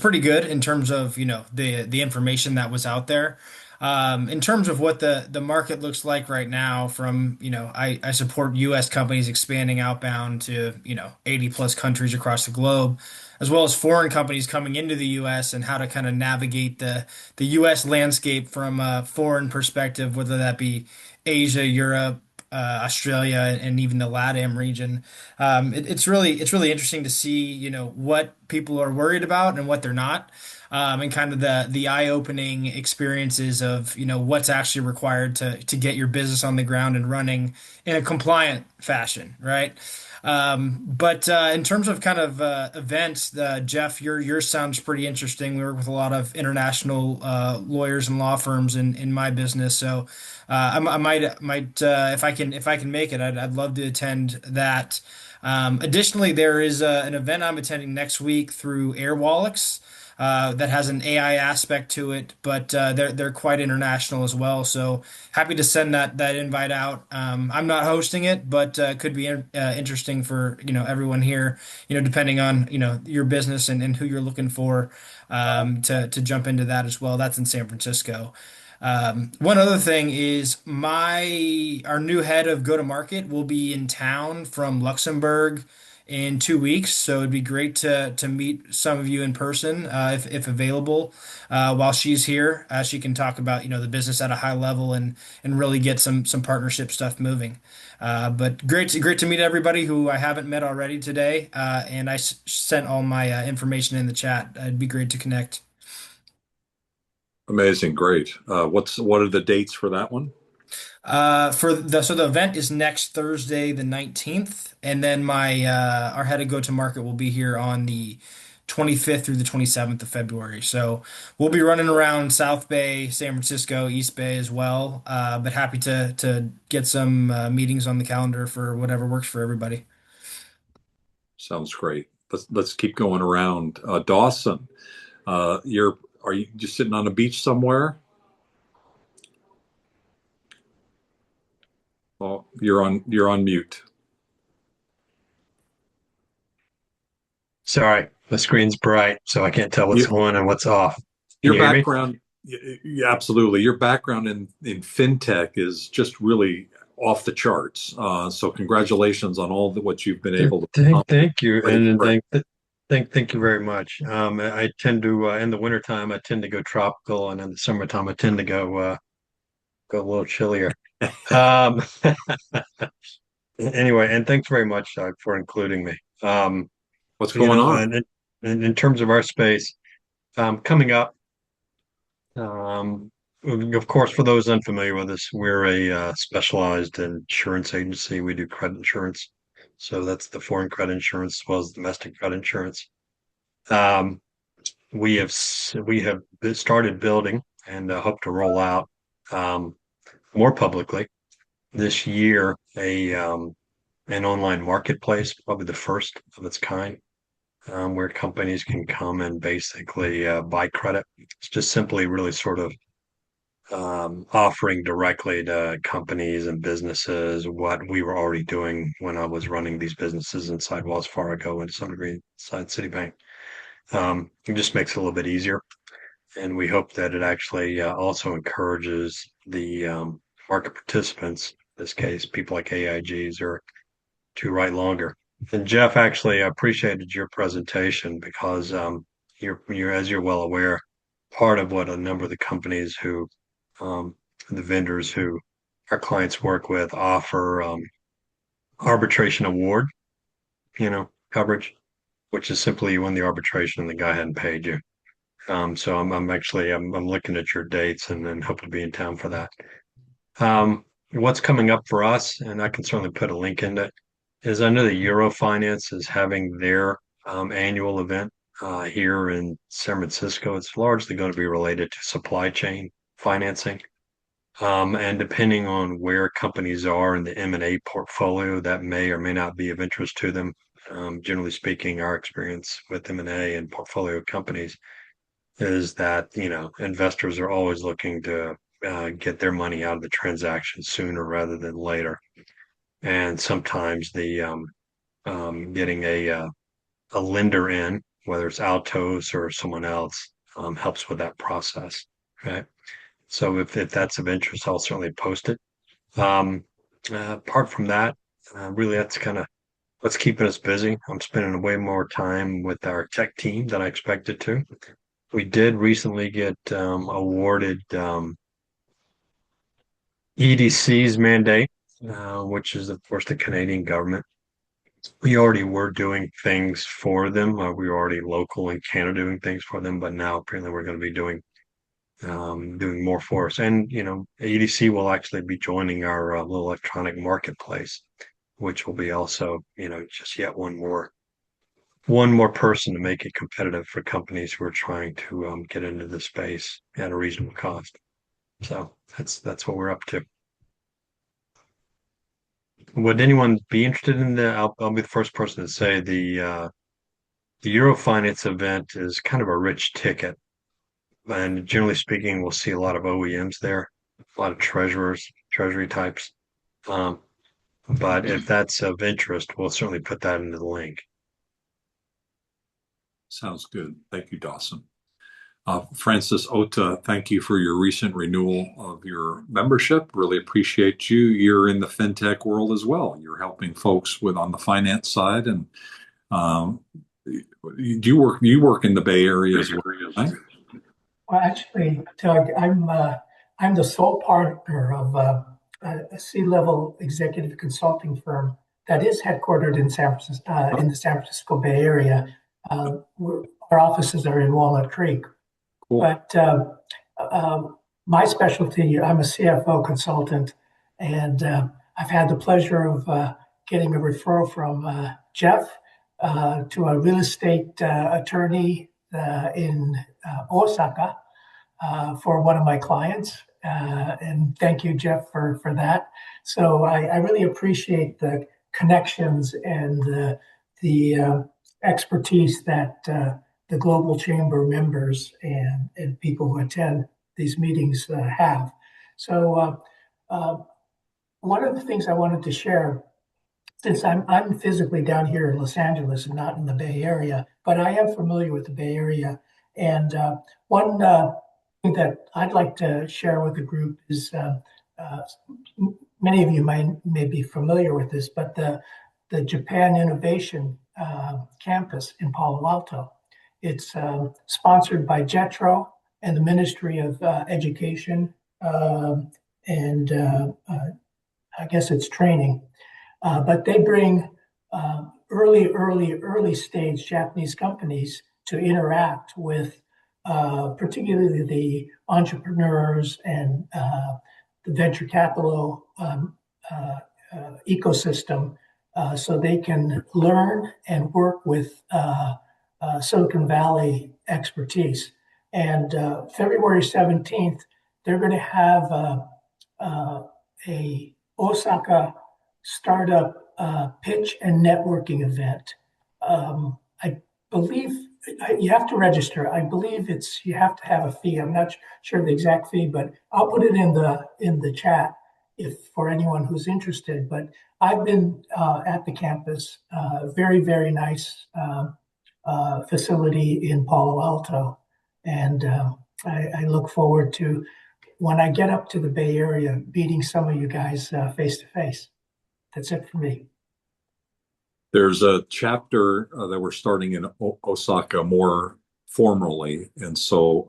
pretty good in terms of, the information that was out there. In terms of what the market looks like right now from, I support US companies expanding outbound to, 80 plus countries across the globe, as well as foreign companies coming into the US and how to kind of navigate the US landscape from a foreign perspective, whether that be Asia, Europe, Australia, and even the LATAM region. It's really interesting to see, what people are worried about and what they're not. and kind of the eye-opening experiences of what's actually required to get your business on the ground and running in a compliant fashion, right? But in terms of kind of events, Jeff, yours sounds pretty interesting. We work with a lot of international lawyers and law firms in my business, so I might if I can make it, I'd love to attend that. Additionally, there is an event I'm attending next week through Airwallex that has an AI aspect to it, but they're quite international as well. So happy to send that invite out. I'm not hosting it, but could be interesting for everyone here. Depending on your business and who you're looking for to jump into that as well. That's in San Francisco. One other thing is our new head of go-to-market will be in town from Luxembourg in 2 weeks, so it'd be great to meet some of you in person if available while she's here. She can talk about the business at a high level and really get some partnership stuff moving. But great to meet everybody who I haven't met already today. And sent all my information in the chat. It'd be great to connect. Amazing, great. What are the dates for that one? So the event is next Thursday, the 19th, and then my our head of go-to-market will be here on the 25th through the 27th of February. So we'll be running around South Bay, San Francisco, East Bay as well. But happy to get some meetings on the calendar for whatever works for everybody. Sounds great. Let's keep going around. Dawson, are you just sitting on a beach somewhere? Oh, you're on mute. Sorry, the screen's bright, so I can't tell what's You, on and what's off. Can your you hear me? background, yeah, absolutely. Your background in fintech is just really off the charts. So congratulations on what you've been able to accomplish. Thank you, Great, and great. thank you very much. I tend to in the wintertime I tend to go tropical, and in the summertime I tend to go a little chillier. Um, anyway, and thanks very much, Doug, for including me. What's going on? And in terms of our space, coming up. Um, of course, for those unfamiliar with us, we're a specialized insurance agency. We do credit insurance. So that's the foreign credit insurance as well as domestic credit insurance. Um, we have started building and hope to roll out um, more publicly this year an online marketplace, probably the first of its kind, where companies can come and basically buy credit. It's just simply really sort of offering directly to companies and businesses what we were already doing when I was running these businesses inside Wells Fargo and to some degree inside Citibank. It just makes it a little bit easier. And we hope that it actually also encourages the market participants, in this case, people like AIGs, or to write longer. And Jeff, actually, I appreciated your presentation because you're, as you're well aware, part of what a number of the companies who um, the vendors who our clients work with offer arbitration award, coverage, which is simply you win the arbitration and the guy hadn't paid you. So I'm looking at your dates and then hope to be in town for that. What's coming up for us, and I can certainly put a link in it, is I know that Eurofinance is having their annual event here in San Francisco. It's largely going to be related to supply chain financing. And depending on where companies are in the M&A portfolio, that may or may not be of interest to them. Generally speaking, our experience with M&A and portfolio companies is that, investors are always looking to get their money out of the transaction sooner rather than later. And sometimes the getting a lender in, whether it's Altos or someone else, helps with that process. Right. So if that's of interest, I'll certainly post it. Apart from that, really that's kind of what's keeping us busy. I'm spending way more time with our tech team than I expected to. We did recently get awarded EDC's mandate, which is of course the Canadian government. We already were doing things for them. We were already local in Canada doing things for them, but now apparently we're going to be doing more for us. And EDC will actually be joining our little electronic marketplace, which will be also just yet one more person to make it competitive for companies who are trying to get into the space at a reasonable cost. So that's what we're up to. Would anyone be interested in the? I'll be the first person to say the Eurofinance event is kind of a rich ticket, and generally speaking, we'll see a lot of OEMs there, a lot of treasury types. Um, but if that's of interest, we'll certainly put that into the link. Sounds good. Thank you, Dawson. Francis Ota, thank you for your recent renewal of your membership. Really appreciate you. You're in the fintech world as well. You're helping folks on the finance side, and um, you work in the Bay Area as well, right? Well, actually, Doug, I'm the sole partner of a C-level executive consulting firm that is headquartered in in the San Francisco Bay Area. Our offices are in Walnut Creek. Cool. But my specialty, I'm a CFO consultant, and I've had the pleasure of getting a referral from Jeff to a real estate attorney in Osaka for one of my clients. And thank you, Jeff, for that. So I really appreciate the connections and the expertise that the Global Chamber members and people who attend these meetings have. So one of the things I wanted to share, since I'm physically down here in Los Angeles and not in the Bay Area, but I am familiar with the Bay Area. And one thing that I'd like to share with the group is many of you may be familiar with this, but the Japan Innovation Campus in Palo Alto. It's sponsored by JETRO and the Ministry of Education and I guess it's training. But they bring early stage Japanese companies to interact with particularly the entrepreneurs and the venture capital ecosystem so they can learn and work with Silicon Valley expertise. And February 17th, they're going to have a Osaka startup pitch and networking event. I believe you have to register. I believe you have to have a fee. I'm not sure the exact fee, but I'll put it in the chat if for anyone who's interested. But I've been at the campus, very, very nice facility in Palo Alto. And I look forward to, when I get up to the Bay Area, meeting some of you guys face to face. That's it for me. There's a chapter that we're starting in Osaka more formally. And so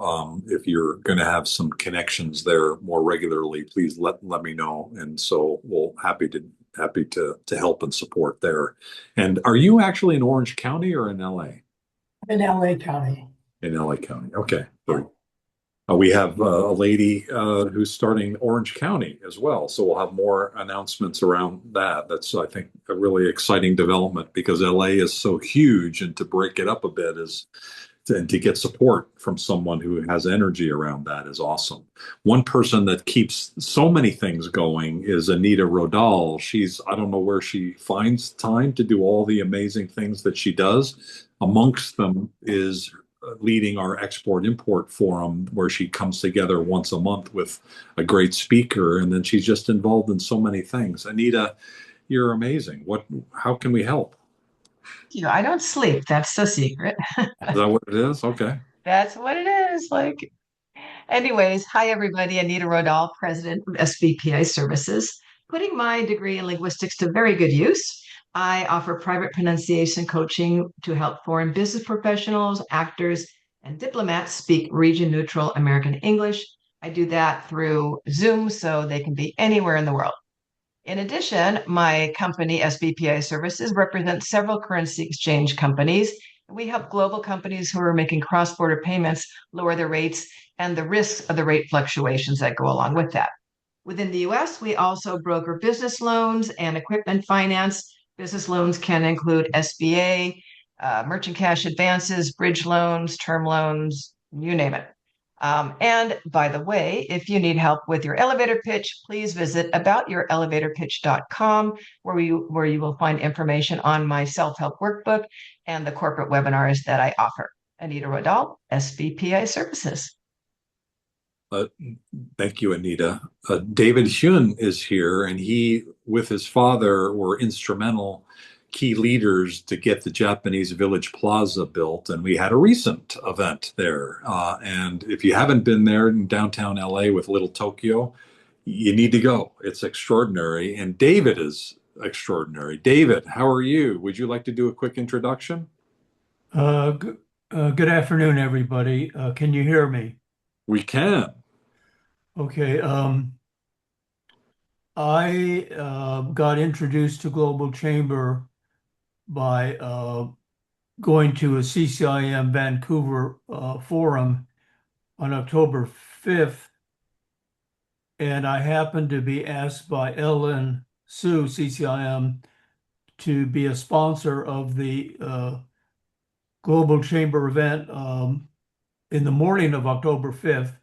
if you're going to have some connections there more regularly, please let me know. And so we'll happy to help and support there. And are you actually in Orange County or in LA? In LA County. In LA County. Okay. We have a lady who's starting Orange County as well. So we'll have more announcements around that. That's, I think, a really exciting development because LA is so huge, and to break it up a bit and to get support from someone who has energy around that is awesome. One person that keeps so many things going is Anita Rodal. I don't know where she finds time to do all the amazing things that she does. Amongst them is leading our export-import forum, where she comes together once a month with a great speaker, and then she's just involved in so many things. Anita, you're amazing. How can we help? I don't sleep. That's the secret. Is that what it is? Okay. That's what it is. Anyways, hi everybody. Anita Rodal, President of SVPI Services. Putting my degree in linguistics to very good use. I offer private pronunciation coaching to help foreign business professionals, actors, and diplomats speak region-neutral American English. I do that through Zoom so they can be anywhere in the world. In addition, my company, SBPI Services, represents several currency exchange companies. We help global companies who are making cross border payments lower their rates and the risks of the rate fluctuations that go along with that. Within the US, we also broker business loans and equipment finance. Business loans can include SBA, merchant cash advances, bridge loans, term loans, you name it. And by the way, if you need help with your elevator pitch, please visit aboutyourelevatorpitch.com, where you will find information on my self-help workbook and the corporate webinars that I offer. Anita Rodal, SBPI Services. Thank you, Anita. David Hyun is here, and he, with his father, were instrumental key leaders to get the Japanese Village Plaza built. And we had a recent event there. And if you haven't been there in downtown LA with Little Tokyo, you need to go. It's extraordinary. And David is extraordinary. David, how are you? Would you like to do a quick introduction? Good afternoon, everybody. Can you hear me? We can. Okay. I got introduced to Global Chamber by going to a CCIM Vancouver forum on October 5th, and I happened to be asked by Ellen Sue, CCIM, to be a sponsor of the Global Chamber event in the morning of October 5th.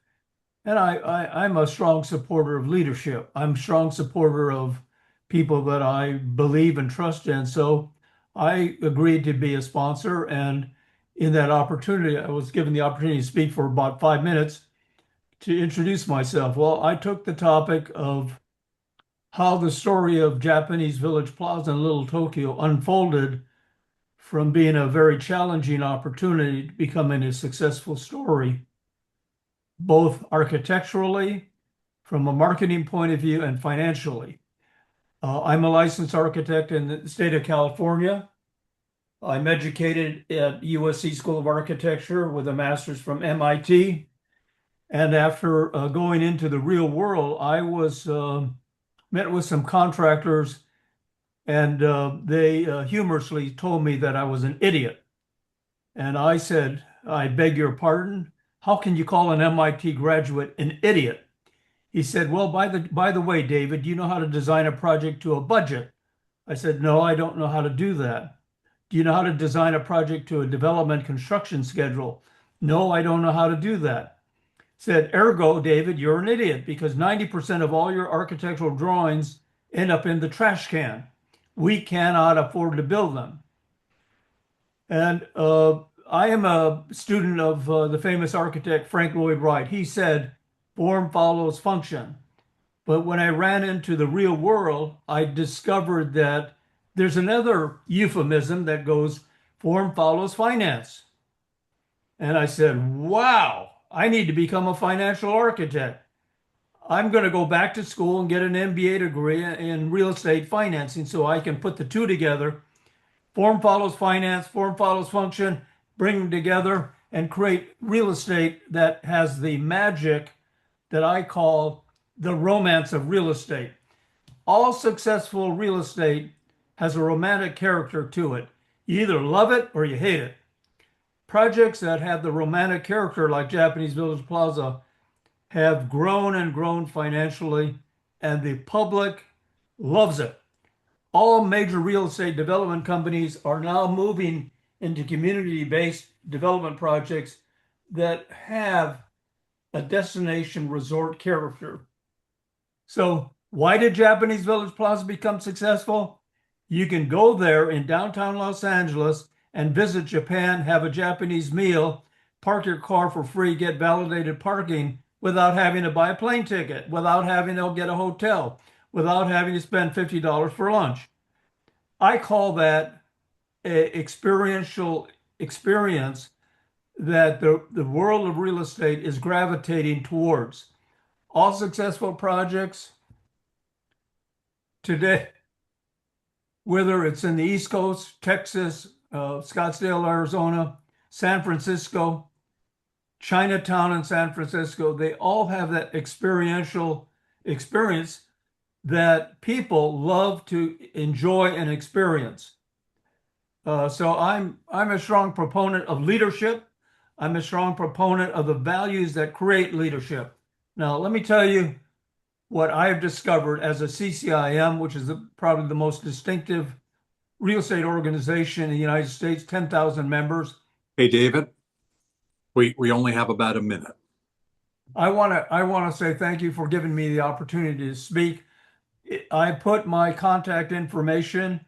And I'm a strong supporter of leadership. I'm a strong supporter of people that I believe and trust in. So I agreed to be a sponsor. And in that opportunity, I was given the opportunity to speak for about 5 minutes to introduce myself. Well, I took the topic of how the story of Japanese Village Plaza in Little Tokyo unfolded from being a very challenging opportunity to becoming a successful story, both architecturally, from a marketing point of view, and financially. I'm a licensed architect in the state of California. I'm educated at USC School of Architecture with a master's from MIT. And after going into the real world, I was met with some contractors, and they humorously told me that I was an idiot. And I said, I beg your pardon? How can you call an MIT graduate an idiot? He said, well, by the way, David, do you know how to design a project to a budget? I said, no, I don't know how to do that. Do you know how to design a project to a development construction schedule? No, I don't know how to do that. Said, ergo, David, you're an idiot because 90% of all your architectural drawings end up in the trash can. We cannot afford to build them. And I am a student of the famous architect Frank Lloyd Wright. He said, form follows function. But when I ran into the real world, I discovered that there's another euphemism that goes, form follows finance. And I said, wow, I need to become a financial architect. I'm going to go back to school and get an MBA degree in real estate financing so I can put the two together. Form follows finance, form follows function, bring them together and create real estate that has the magic that I call the romance of real estate. All successful real estate has a romantic character to it. You either love it or you hate it. Projects that have the romantic character, like Japanese Village Plaza, have grown and grown financially, and the public loves it. All major real estate development companies are now moving into community-based development projects that have a destination resort character. So why did Japanese Village Plaza become successful? You can go there in downtown Los Angeles and visit Japan, have a Japanese meal, park your car for free, get validated parking without having to buy a plane ticket, without having to get a hotel, without having to spend $50 for lunch. I call that an experiential experience that the world of real estate is gravitating towards. All successful projects today, whether it's in the East Coast, Texas, Scottsdale, Arizona, San Francisco, Chinatown in San Francisco, they all have that experiential experience that people love to enjoy and experience. So I'm a strong proponent of leadership. I'm a strong proponent of the values that create leadership. Now, let me tell you what I've discovered as a CCIM, which is probably the most distinctive real estate organization in the United States, 10,000 members. Hey, David, we only have about a minute. I want to say thank you for giving me the opportunity to speak. I put my contact information,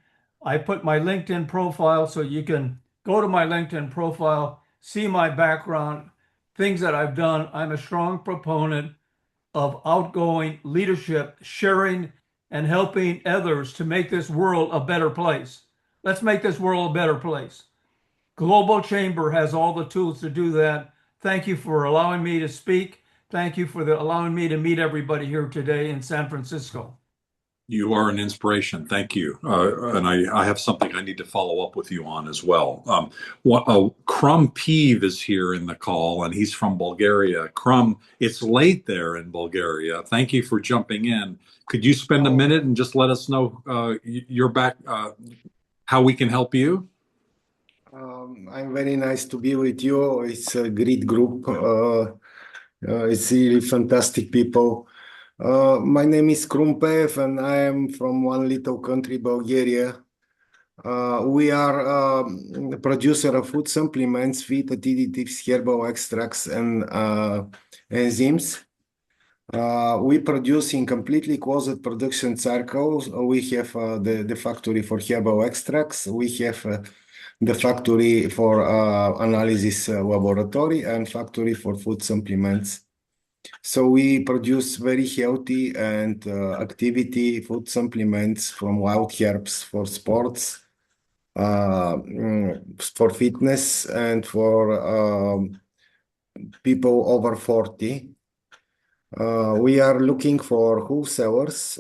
I put my LinkedIn profile, so you can go to my LinkedIn profile, see my background, things that I've done. I'm a strong proponent of outgoing leadership, sharing and helping others to make this world a better place. Let's make this world a better place. Global Chamber has all the tools to do that. Thank you for allowing me to speak. Thank you for allowing me to meet everybody here today in San Francisco. You are an inspiration. Thank you. And I have something I need to follow up with you on as well. Crum Peeve is here in the call, and he's from Bulgaria. Crum, it's late there in Bulgaria. Thank you for jumping in. Could you spend a minute and just let us know your back, how we can help you? I'm very nice to be with you. It's a great group. It's really fantastic people. My name is Krumpev, and I am from one little country, Bulgaria. We are a producer of food supplements, feed additives, herbal extracts, and enzymes. We produce in completely closed production circles. We have the factory for herbal extracts. We have the factory for analysis laboratory and factory for food supplements. So we produce very healthy and activity food supplements from wild herbs for sports, for fitness, and for people over 40. We are looking for wholesalers,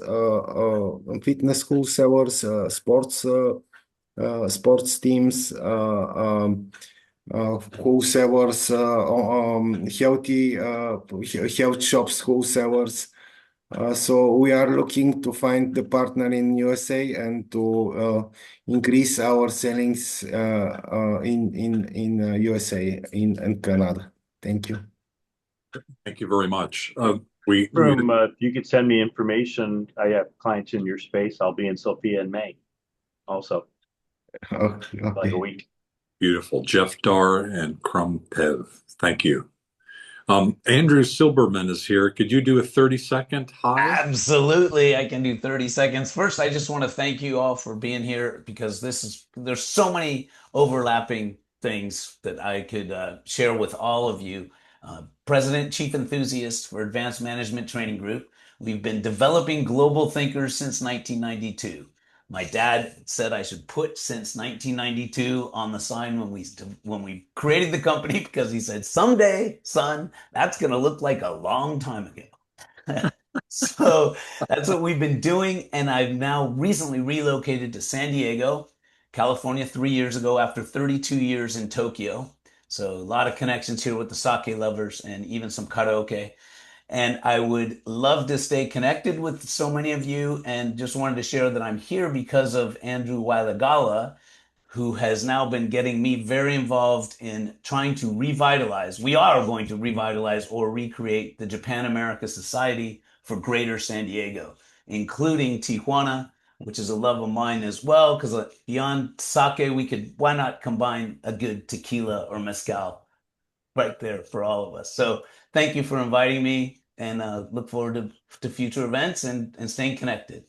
fitness wholesalers, sports teams, wholesalers, healthy health shops, wholesalers. So we are looking to find the partner in USA and to increase our sellings in USA and Canada. Thank you. Thank you very much. If you could send me information, I have clients in your space. I'll be in Sofia in May also. Okay. Like a week. Beautiful. Jeff Dar and Crum Pev. Thank you. Andrew Silberman is here. Could you do a 30-second hi? Absolutely, I can do 30 seconds. First, I just want to thank you all for being here because there's so many overlapping things that I could share with all of you. President, Chief Enthusiast for Advanced Management Training Group. We've been developing global thinkers since 1992. My dad said I should put since 1992 on the sign when we created the company because he said, someday, son, that's going to look like a long time ago. So that's what we've been doing. And I've now recently relocated to San Diego, California 3 years ago after 32 years in Tokyo. So a lot of connections here with the sake lovers and even some karaoke. And I would love to stay connected with so many of you and just wanted to share that I'm here because of Andrew Wailagala, who has now been getting me very involved in trying to revitalize. We are going to revitalize or recreate the Japan America Society for Greater San Diego, including Tijuana, which is a love of mine as well, because beyond sake, why not combine a good tequila or mezcal right there for all of us. So thank you for inviting me and look forward to future events and staying connected.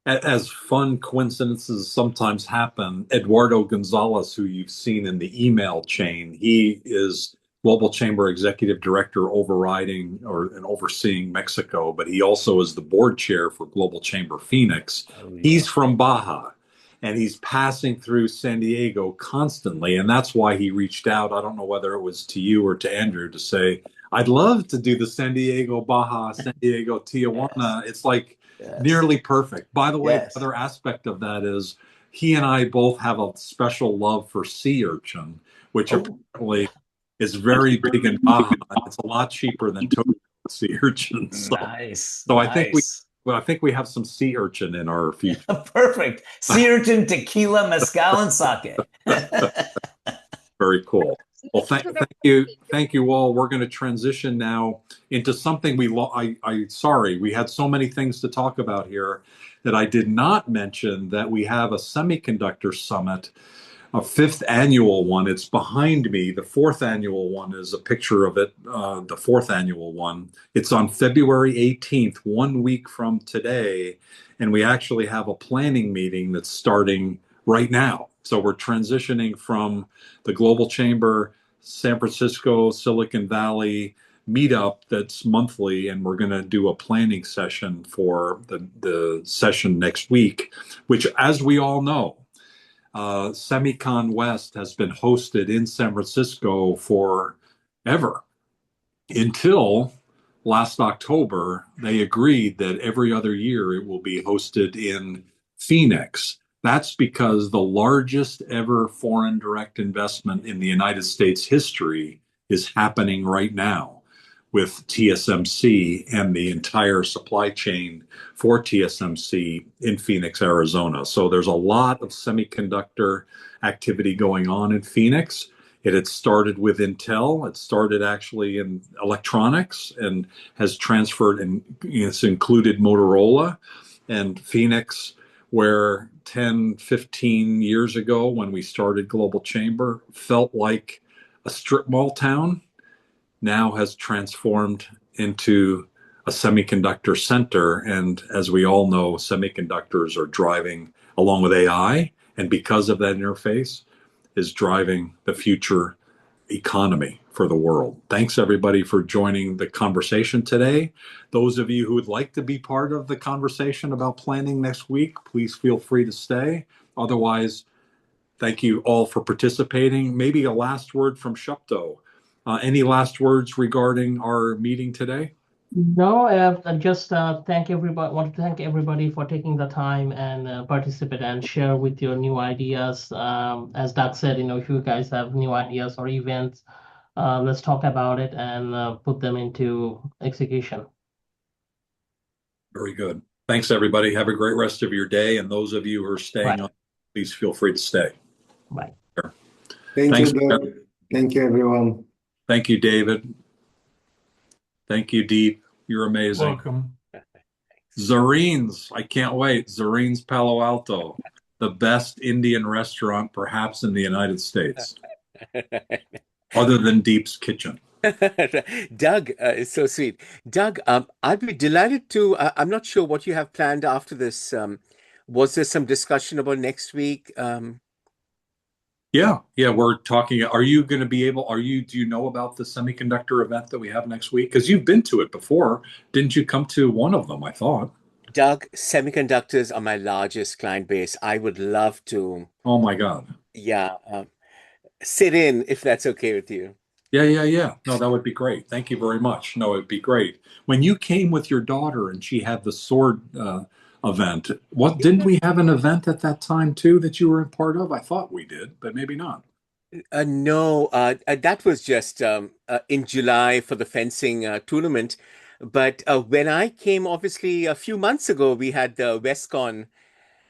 As fun coincidences sometimes happen, Eduardo Gonzalez, who you've seen in the email chain, he is Global Chamber Executive Director overriding and overseeing Mexico, but he also is the board chair for Global Chamber Phoenix. Oh, yeah. He's from Baja, and he's passing through San Diego constantly, and that's why he reached out. I don't know whether it was to you or to Andrew to say, I'd love to do the San Diego, Baja, San Diego, Tijuana. Yes. It's like nearly perfect. By the way, the other aspect of that is he and I both have a special love for sea urchin, which apparently is very big in Baja. It's a lot cheaper than Tokyo sea urchin. So, nice. So I think Well, I think we have some sea urchin in our future. Perfect. Sea urchin, tequila, mezcal, and sake. Very cool. Well, thank you all. We're going to transition now into something sorry, we had so many things to talk about here that I did not mention that we have a semiconductor summit, a fifth annual one. It's behind me. The fourth annual one is a picture of it. The fourth annual one. It's on February 18th, 1 week from today, and we actually have a planning meeting that's starting right now. So we're transitioning from the Global Chamber, San Francisco, Silicon Valley meetup that's monthly, and we're going to do a planning session for the session next week, which, as we all know, Semicon West has been hosted in San Francisco forever until last October. They agreed that every other year it will be hosted in Phoenix. That's because the largest ever foreign direct investment in the United States history is happening right now with TSMC and the entire supply chain for TSMC in Phoenix, Arizona. So there's a lot of semiconductor activity going on in Phoenix. It had started with Intel. It started actually in electronics and has transferred, and it's included Motorola and Phoenix, where 10, 15 years ago when we started Global Chamber felt like a strip mall town, now has transformed into a semiconductor center. And as we all know, semiconductors are driving, along with AI, and because of that interface, is driving the future economy for the world. Thanks everybody for joining the conversation today. Those of you who would like to be part of the conversation about planning next week, please feel free to stay. Otherwise, thank you all for participating. Maybe a last word from Shupto. Any last words regarding our meeting today? No, I just thank everybody. Want to thank everybody for taking the time and participate and share with your new ideas. As Doug said, if you guys have new ideas or events, let's talk about it and put them into execution. Very good. Thanks, everybody. Have a great rest of your day. And those of you who are staying on, please feel free to stay. Bye. Thank Thanks. you, Doug. Thank you, everyone. Thank you, David. Thank you, Deep. You're amazing. Welcome. Zareen's, I can't wait. Zareen's Palo Alto, the best Indian restaurant perhaps in the United States, other than Deep's Kitchen. Doug, it's so sweet. Doug, I'd be delighted to. I'm not sure what you have planned after this. Was there some discussion about next week? Yeah, we're talking. Are you going to be able? Do you know about the semiconductor event that we have next week? Because you've been to it before. Didn't you come to one of them? I thought. Doug, semiconductors are my largest client base. I would love to. Oh my God. Yeah, sit in if that's okay with you. Yeah. No, that would be great. Thank you very much. No, it'd be great. When you came with your daughter and she had the sword event, didn't we have an event at that time too that you were a part of? I thought we did, but maybe not. No, that was just in July for the fencing tournament. But when I came, obviously, a few months ago, we had the WestCon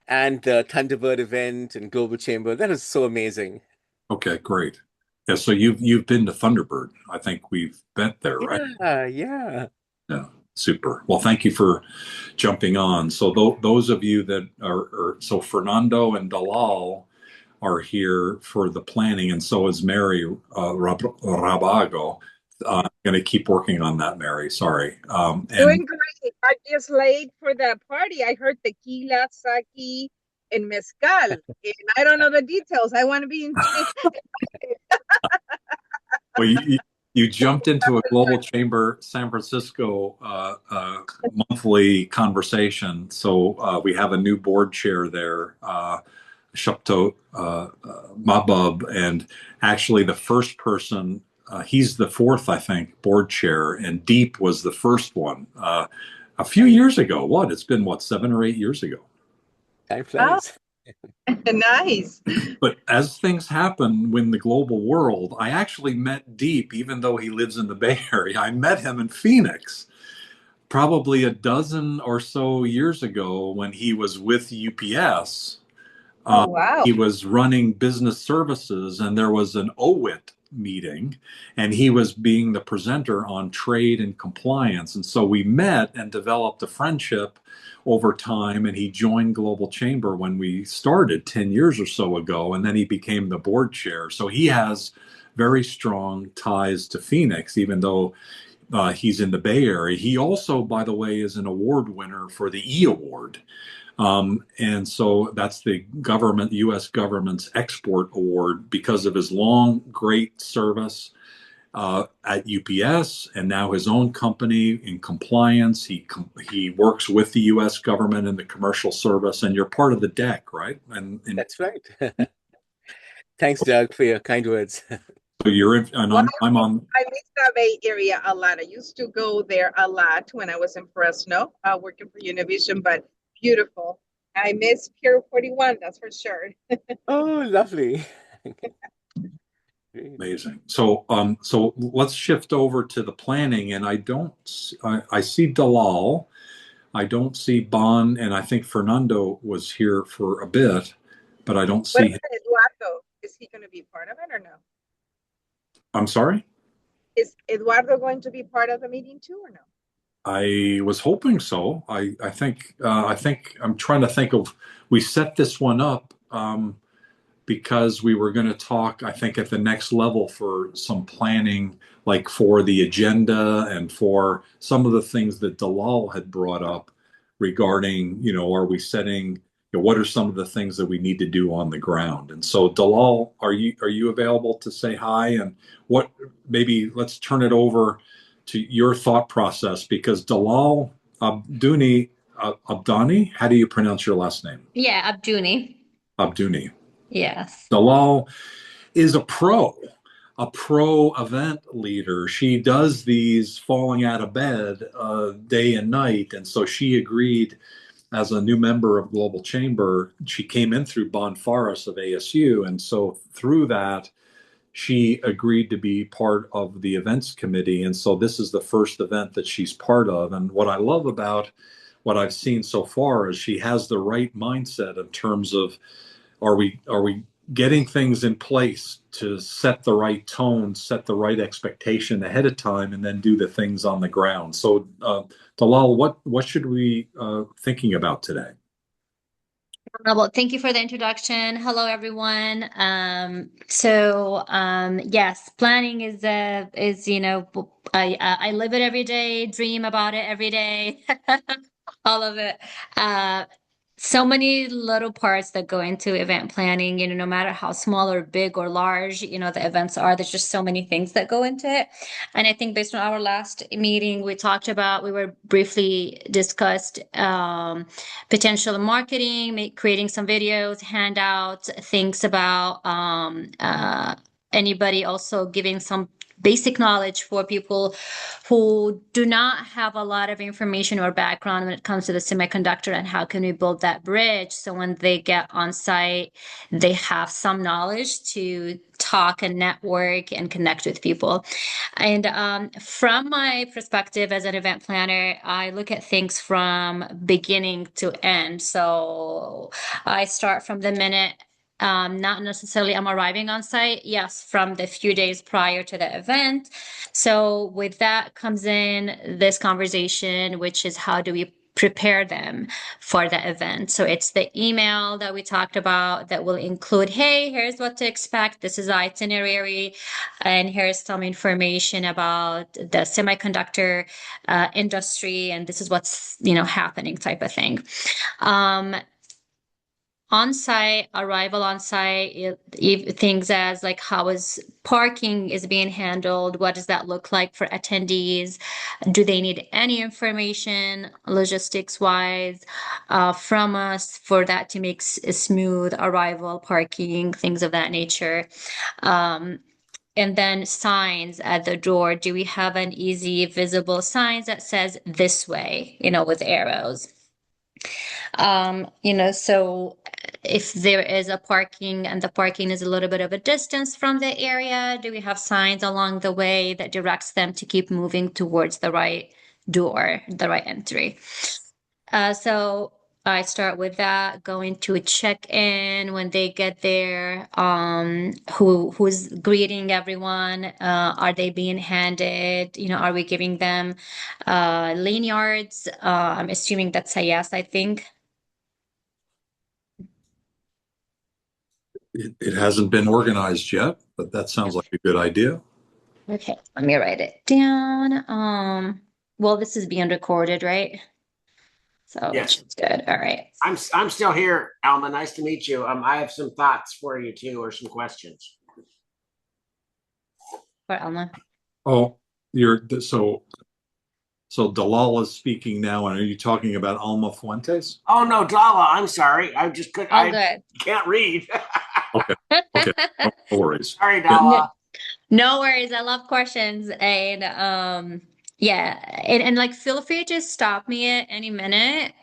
and the Thunderbird event and Global Chamber. That was so amazing. Okay, great. Yeah, so you've been to Thunderbird. I think we've been there, right? Yeah. Yeah, super. Well, thank you for jumping on. So those of you that so Fernando and Dalal are here for the planning, and so is Mary Rabago. I'm going to keep working on that, Mary. Sorry. Doing great. I'm just late for the party. I heard tequila, sake, and mezcal, and I don't know the details. I want to be in. Well, you jumped into a Global Chamber San Francisco monthly conversation. So we have a new board chair there, Shupto Mabub, and actually the first person, he's the fourth, I think, board chair, and Deep was the first one a few years ago. It's been 7 or 8 years ago. Time flies. Nice. But as things happen in the global world, I actually met Deep, even though he lives in the Bay Area. I met him in Phoenix probably a dozen or so years ago when he was with UPS. Oh, wow. He was running business services, and there was an OWIT meeting, and he was being the presenter on trade and compliance. And so we met and developed a friendship over time. And he joined Global Chamber when we started 10 years or so ago, and then he became the board chair. So he has very strong ties to Phoenix, even though he's in the Bay Area. He also, by the way, is an award winner for the E Award. And so that's the U.S. government's export award because of his long, great service at UPS and now his own company in compliance. He works with the U.S. government in the commercial service, and you're part of the deck, right? And That's right. Thanks, Doug, for your kind words. so you're in, and Well, I'm on. I miss the Bay Area a lot. I used to go there a lot when I was in Fresno, working for Univision, but beautiful. I miss Pier 41, that's for sure. Oh, lovely. Amazing. So let's shift over to the planning, and I see Dalal. I don't see Bon, and I think Fernando was here for a bit, but I don't What see him. about Eduardo? Is he going to be part of it or no? I'm sorry? Is Eduardo going to be part of the meeting too or no? I was hoping so. I think I'm trying to think of, we set this one up because we were going to talk, I think, at the next level for some planning, like for the agenda and for some of the things that Dalal had brought up regarding, are we setting, what are some of the things that we need to do on the ground? And so, Dalal, are you available to say hi? And maybe let's turn it over to your thought process, because Dalal Abdani, how do you pronounce your last name? Yeah, Abduni. Abduni. Yes. Dalal is a pro event leader. She does these falling out of bed day and night. And so she agreed as a new member of Global Chamber. She came in through Bon Forrest of ASU. And so through that, she agreed to be part of the events committee. And so this is the first event that she's part of. And what I love about what I've seen so far is she has the right mindset in terms of, are we getting things in place to set the right tone, set the right expectation ahead of time, and then do the things on the ground? So, Dalal, what should we thinking about today? Well, thank you for the introduction. Hello, everyone. Yes, planning is I live it every day, dream about it every day, all of it. So many little parts that go into event planning, no matter how small or big or large, the events are, there's just so many things that go into it. And I think based on our last meeting, we were briefly discussed potential marketing, creating some videos, handouts, things about anybody also giving some basic knowledge for people who do not have a lot of information or background when it comes to the semiconductor, and how can we build that bridge so when they get on site, they have some knowledge to talk and network and connect with people. And from my perspective as an event planner, I look at things from beginning to end. So I start from the minute not necessarily I'm arriving on site. Yes, from the few days prior to the event. So with that comes in this conversation, which is how do we prepare them for the event. So it's the email that we talked about that will include, hey, here's what to expect. This is the itinerary. And here's some information about the semiconductor industry. And this is what's, happening type of thing. On-site, arrival on-site, things as like how is parking is being handled, what does that look like for attendees, do they need any information logistics-wise from us for that to make a smooth arrival, parking, things of that nature. And then signs at the door. Do we have an easy visible signs that says this way, with arrows? So if there is a parking and the parking is a little bit of a distance from the area, do we have signs along the way that directs them to keep moving towards the right door, the right entry. So I start with that, going to check in when they get there. Who's greeting everyone? Are they being handed? Are we giving them lanyards? I'm assuming that's a yes, I think. It hasn't been organized yet, but that sounds like a good idea. Okay, let me write it down. Well, this is being recorded, right? So Yes. that's good. All right. I'm still here, Alma. Nice to meet you. I have some thoughts for you too, or some questions. For Alma. Oh, so Dalal is speaking now, and are you talking about Alma Fuentes? Oh no, Dala. I'm sorry. I just couldn't. All I good. can't read. Okay. No worries. Sorry, Dala. No worries. I love questions. And yeah, and like feel free to stop me at any minute.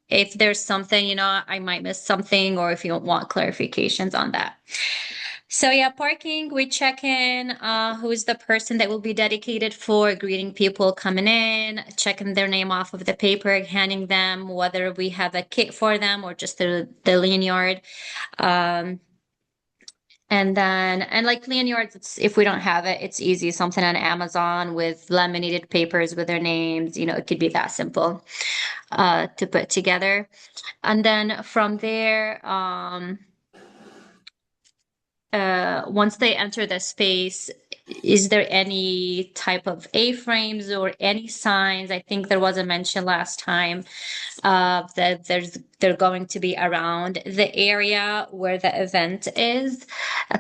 If there's something, I might miss something, or if you want clarifications on that. So yeah, parking, we check in, who is the person that will be dedicated for greeting people coming in, checking their name off of the paper, handing them whether we have a kit for them or just the lanyard. And like lanyards, if we don't have it, it's easy. Something on Amazon with laminated papers with their names. It could be that simple to put together. And then from there, once they enter the space, is there any type of A-frames or any signs? I think there was a mention last time that they're going to be around the area where the event is,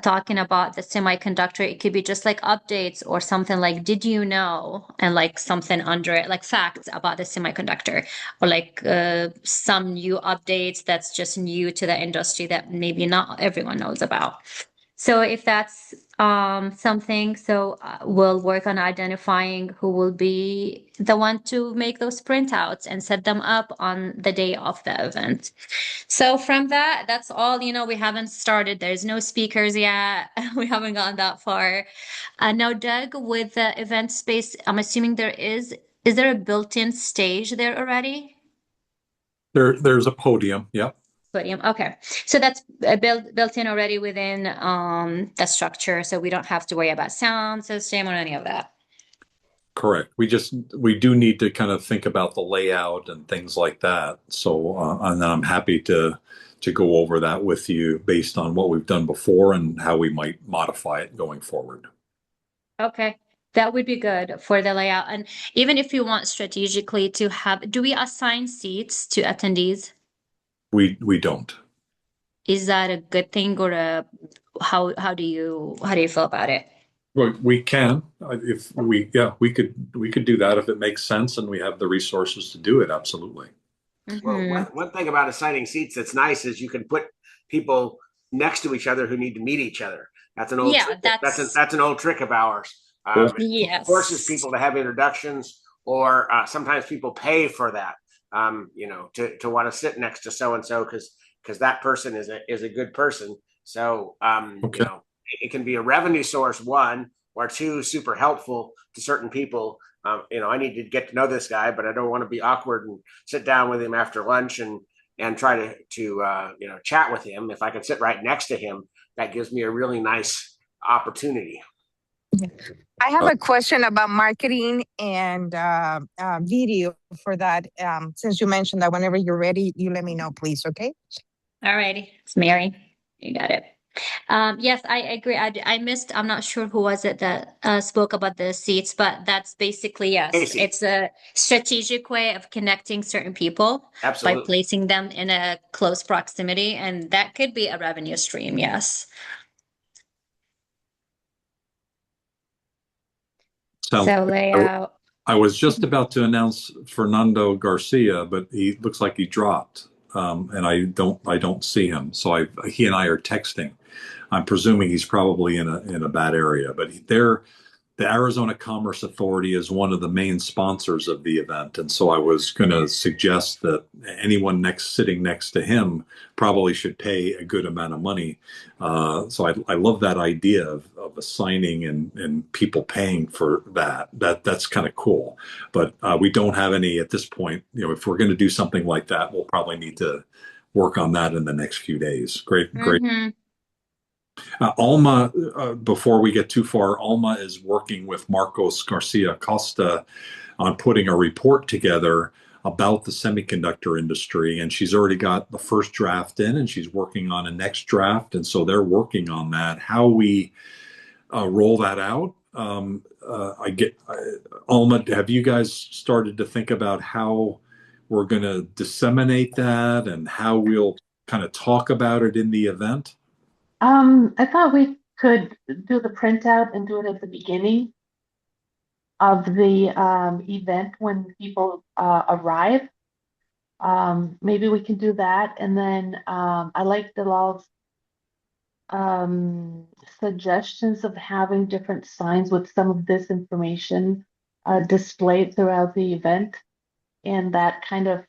talking about the semiconductor. It could be just like updates or something like, did you know? And like something under it, like facts about the semiconductor, or like some new updates that's just new to the industry that maybe not everyone knows about. So if that's something, we'll work on identifying who will be the one to make those printouts and set them up on the day of the event. So from that's all. We haven't started. There's no speakers yet. We haven't gone that far. Now, Doug, with the event space, I'm assuming there is. Is there a built-in stage there already? There's a podium. Yeah. Podium. Okay. So that's built in already within the structure. So we don't have to worry about sound system or any of that. Correct. We do need to kind of think about the layout and things like that. So, and then I'm happy to go over that with you based on what we've done before and how we might modify it going forward. Okay. That would be good for the layout. And even if you want strategically to have, do we assign seats to attendees? We don't. Is that a good thing, or how do you feel about it? Well, we can if we could do that if it makes sense and we have the resources to do it. Absolutely. Well, one thing about assigning seats that's nice is you can put people next to each other who need to meet each other. That's an old that's an old trick of ours. It forces people to have introductions, or sometimes people pay for that. To want to sit next to so and so because that person is a good person. So it can be a revenue source, one, or two, super helpful to certain people. I need to get to know this guy, but I don't want to be awkward and sit down with him after lunch and try to chat with him. If I can sit right next to him, that gives me a really nice opportunity. I have a question about marketing and video for that. Since you mentioned that whenever you're ready, you let me know, please. Okay. All righty. It's Mary. You got it. Yes, I agree. I missed, I'm not sure who was it that spoke about the seats, but that's basically, yes, Casey. It's a strategic way of connecting certain people. Absolutely. By placing them in a close proximity, and that could be a revenue stream. Yes. So layout. I was just about to announce Fernando Garcia, but he looks like he dropped, and I don't see him. So he and I are texting. I'm presuming he's probably in a bad area, but the Arizona Commerce Authority is one of the main sponsors of the event, and so I was going to suggest that anyone sitting next to him probably should pay a good amount of money. So I love that idea of assigning and people paying for that. That's kind of cool, but we don't have any at this point. If we're going to do something like that, we'll probably need to work on that in the next few days. Great. Mm-hmm. Alma, before we get too far, Alma is working with Marcos Garcia Costa on putting a report together about the semiconductor industry. And she's already got the first draft in, and she's working on a next draft. And so they're working on that. How we roll that out. Alma, have you guys started to think about how we're going to disseminate that and how we'll kind of talk about it in the event? I thought we could do the printout and do it at the beginning of the event when people arrive. Maybe we can do that. And then I like Delal's suggestions of having different signs with some of this information displayed throughout the event. And that kind of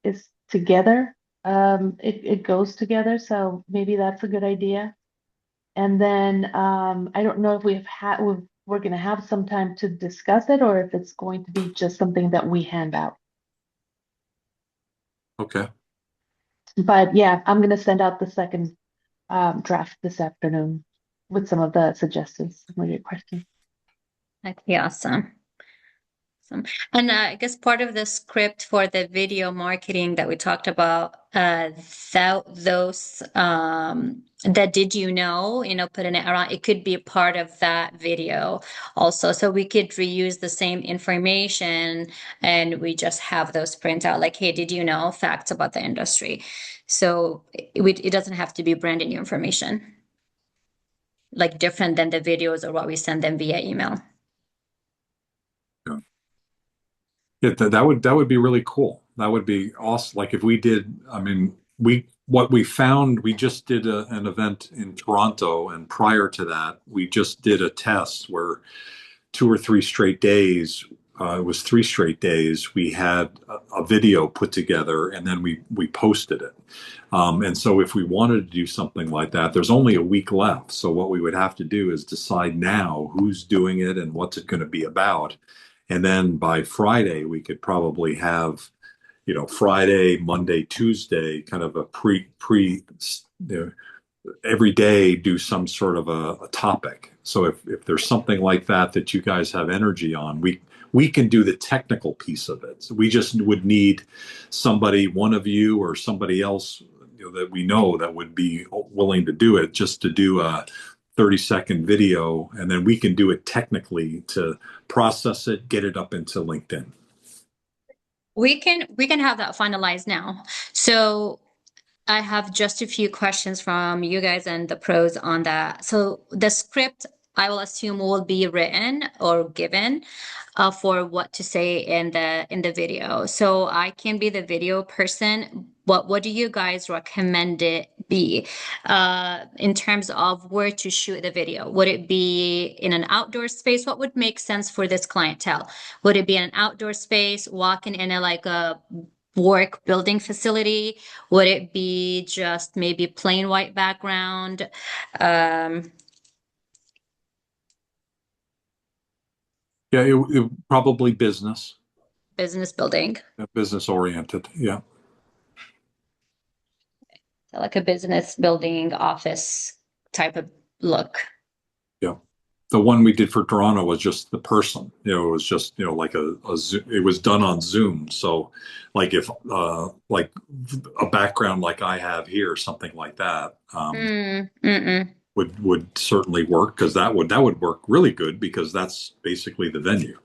is together. It goes together. So maybe that's a good idea. And then I don't know if we're going to have some time to discuss it or if it's going to be just something that we hand out. Okay. But yeah, I'm going to send out the second draft this afternoon with some of the suggestions, some of your questions. That'd be awesome. And I guess part of the script for the video marketing that we talked about, those that did putting it around, it could be a part of that video also. So we could reuse the same information and we just have those print out like, hey, did you know facts about the industry? So it doesn't have to be brand new information, like different than the videos or what we send them via email. Yeah, that would be really cool. That would be awesome. Like if we did, I mean, what we found, we just did an event in Toronto, and prior to that, we just did a test where 2 or 3 straight days, it was 3 straight days, we had a video put together, and then we posted it. And so if we wanted to do something like that, there's only a week left. So what we would have to do is decide now who's doing it and what's it going to be about. And then by Friday, we could probably have, Friday, Monday, Tuesday, kind of a every day do some sort of a topic. So if there's something like that you guys have energy on, we can do the technical piece of it. So we just would need somebody, one of you or somebody else, that we know that would be willing to do it, just to do a 30-second video, and then we can do it technically to process it, get it up into LinkedIn. We can have that finalized now. So I have just a few questions from you guys and the pros on that. So the script, I will assume, will be written or given for what to say in the video. So I can be the video person. What do you guys recommend it be in terms of where to shoot the video? Would it be in an outdoor space? What would make sense for this clientele? Would it be in an outdoor space, walking in a work building facility? Would it be just maybe plain white background? Yeah, it probably business Building. business oriented. Yeah. So like a business building office type of look. Yeah. The one we did for Toronto was just the person, it was just, like it was done on Zoom. So like if, like a background like I have here, something like that, would certainly work, because that would work really good, because that's basically the venue.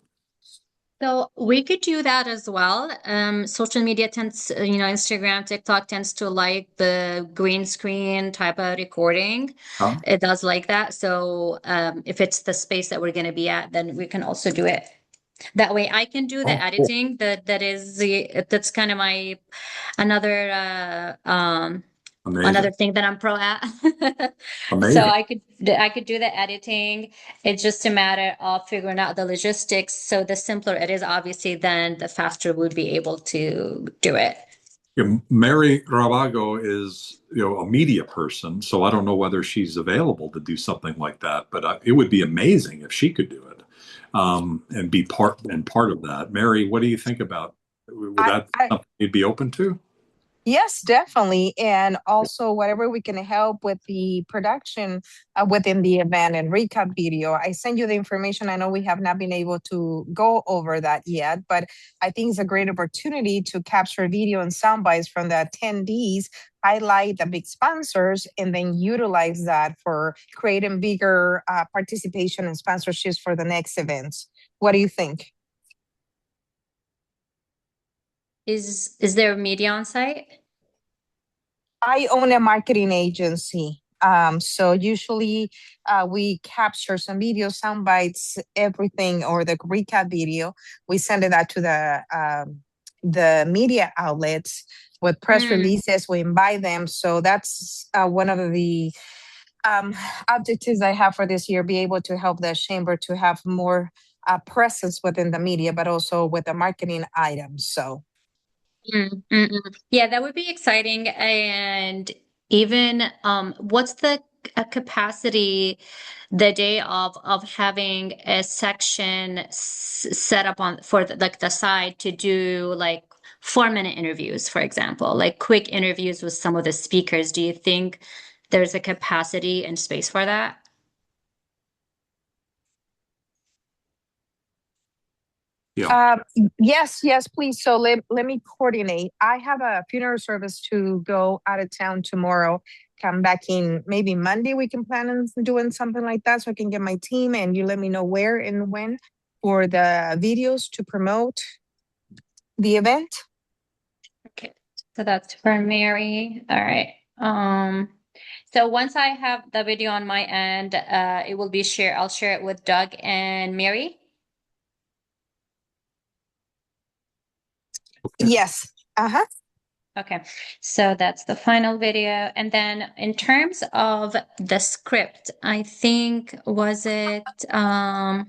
So we could do that as well. Social media tends, Instagram, TikTok tends to like the green screen type of recording. Huh? It does like that. So if it's the space that we're going to be at, then we can also do it. That way I can do the Cool. editing. That's kind of my another another Amazing. thing that I'm pro at. So Amazing. I could do the editing. It's just a matter of figuring out the logistics. So the simpler it is, obviously, then the faster we'd be able to do it. Mary Ravago is, a media person, so I don't know whether she's available to do something like that, but it would be amazing if she could do it, and be part of that. Mary, what do you think about? Would I, that I something you'd be open to? Yes, definitely. And also, whatever we can help with the production within the event and recap video. I send you the information. I know we have not been able to go over that yet, but I think it's a great opportunity to capture video and sound bites from the attendees, highlight the big sponsors, and then utilize that for creating bigger participation and sponsorships for the next events. What do you think? Is there media on site? I own a marketing agency. So usually we capture some video, sound bites, everything, or the recap video. We send it out to the media outlets with press releases. We invite them. So that's one of the objectives I have for this year: be able to help the chamber to have more presence within the media, but also with the marketing items. So. Yeah, that would be exciting. And even what's the capacity the day of having a section set up on for like the side to do like 4-minute interviews, for example, like quick interviews with some of the speakers. Do you think there's a capacity and space for that? Yeah. Yes, please. So let me coordinate. I have a funeral service to go out of town tomorrow. Come back in maybe Monday. We can plan on doing something like that so I can get my team and you let me know where and when for the videos to promote the event. Okay, so that's for Mary. All right. So once I have the video on my end, it will be shared. I'll share it with Doug and Mary. Yes. Uh-huh. Okay, so that's the final video. And then in terms of the script, I think was it Alma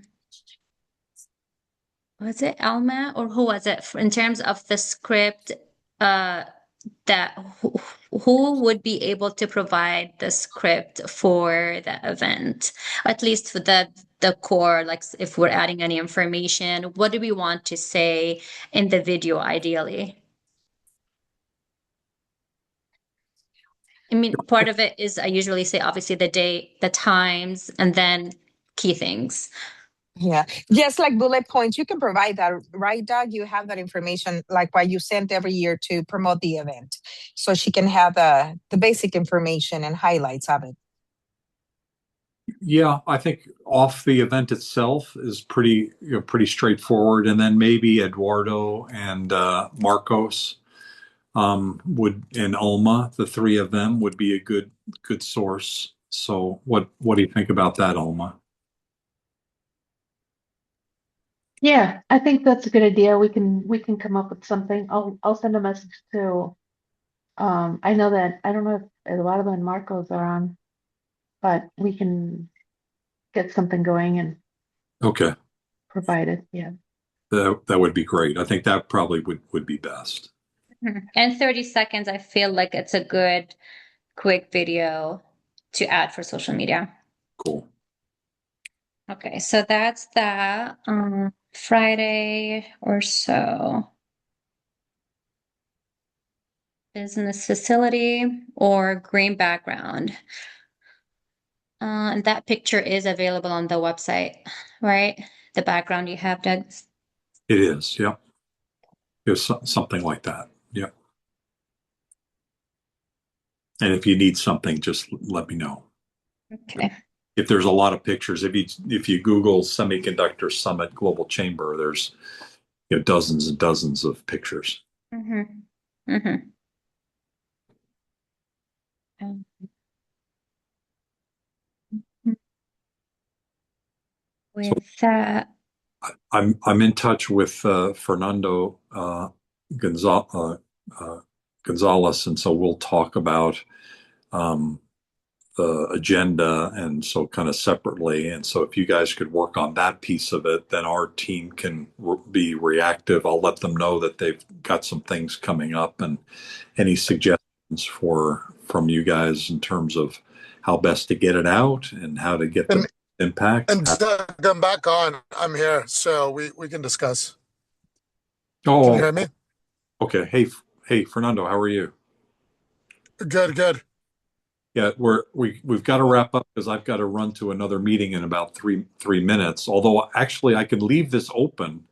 or who was it? In terms of the script, that who would be able to provide the script for the event, at least for the core, like if we're adding any information, what do we want to say in the video ideally? I mean, part of it is I usually say obviously the date, the times, and then key things. Yeah, just like bullet points, you can provide that, right, Doug? You have that information, like what you sent every year to promote the event, so she can have the basic information and highlights of it. Yeah, I think off the event itself is pretty straightforward, and then maybe Eduardo and Marcos and Alma, the three of them would be a good source. So what do you think about that, Alma? Yeah, I think that's a good idea. We can come up with something. I'll send a message to I know that I don't know if Eduardo and Marcos are on, but we can get something going and Okay, provide it. Yeah. that would be great. I think that probably would be best. And 30 seconds, I feel like it's a good quick video to add for social media. Cool. Okay, so that's that. Friday or so. Business facility or green background. And that picture is available on the website, right? The background you have, Doug. It is. Yeah. It's something like that. Yeah. And if you need something, just let me know. Okay. If there's a lot of pictures, if you Google Semiconductor Summit Global Chamber, there's dozens and dozens of pictures. Mm-hmm. Mm-hmm. With that, I'm in touch with Fernando Gonzalez, and so we'll talk about um, the agenda, and so kind of separately. And so if you guys could work on that piece of it, then our team can be reactive. I'll let them know that they've got some things coming up, and any suggestions from you guys in terms of how best to get it out and how to get the impact. And Doug, I'm back on. I'm here, so we can discuss. Oh, can you hear me? Okay. Hey, Fernando, how are you? Good. Yeah, we've got to wrap up because I've got to run to another meeting in about three minutes. Although actually, I could leave this open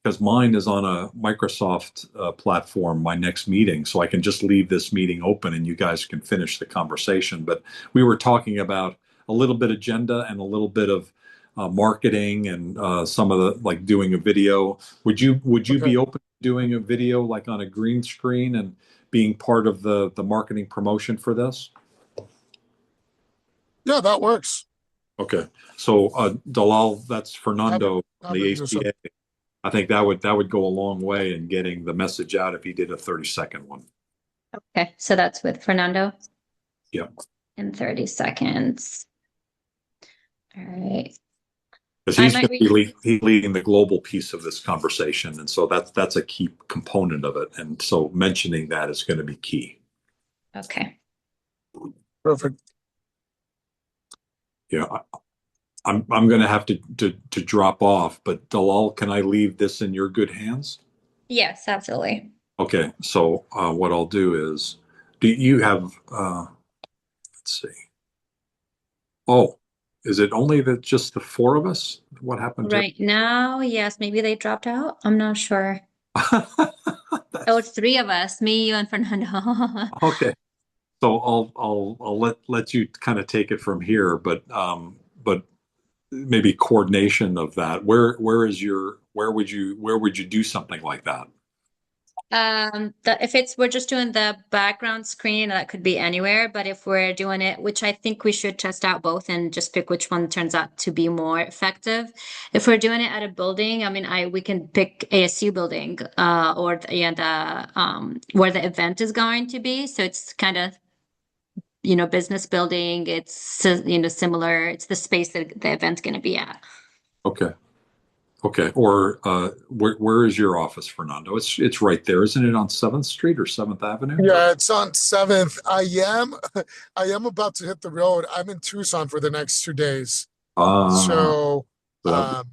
because mine is on a Microsoft platform, my next meeting. So I can just leave this meeting open and you guys can finish the conversation. But we were talking about a little bit agenda and a little bit of marketing and some of the like doing a video. Would you be open to doing a video like on a green screen and being part of the marketing promotion for this? Yeah, that works. Okay. So Dalal, that's Fernando from Happy the to do so. ACA. I think that would go a long way in getting the message out if he did a 30-second one. Okay, so that's with Fernando Yeah. in 30 seconds. All right. Because he's going to be he's leading the global piece of this conversation. And so that's a key component of it. And so mentioning that is going to be key. Okay. Perfect. Yeah. I'm going to have to drop off, but Dalal, can I leave this in your good hands? Yes, absolutely. Okay. So what I'll do is, do you have, let's see. Oh, is it only just the four of us? What happened to Right now, yes, maybe they dropped out. I'm not sure. Oh, it's three of us, me, you, and Fernando. Okay. So I'll let you kind of take it from here, but maybe coordination of that. Where would you do something like that? If we're just doing the background screen, that could be anywhere. But if we're doing it, which I think we should test out both and just pick which one turns out to be more effective. If we're doing it at a building, I mean, we can pick ASU building, or where the event is going to be. So it's kind of, business building. It's, similar. It's the space that the event's going to be at. Okay. Or where is your office, Fernando? It's right there, isn't it? On 7th Street or 7th Avenue? Yeah, it's on 7th. I am about to hit the road. I'm in Tucson for the next 2 days. So it'll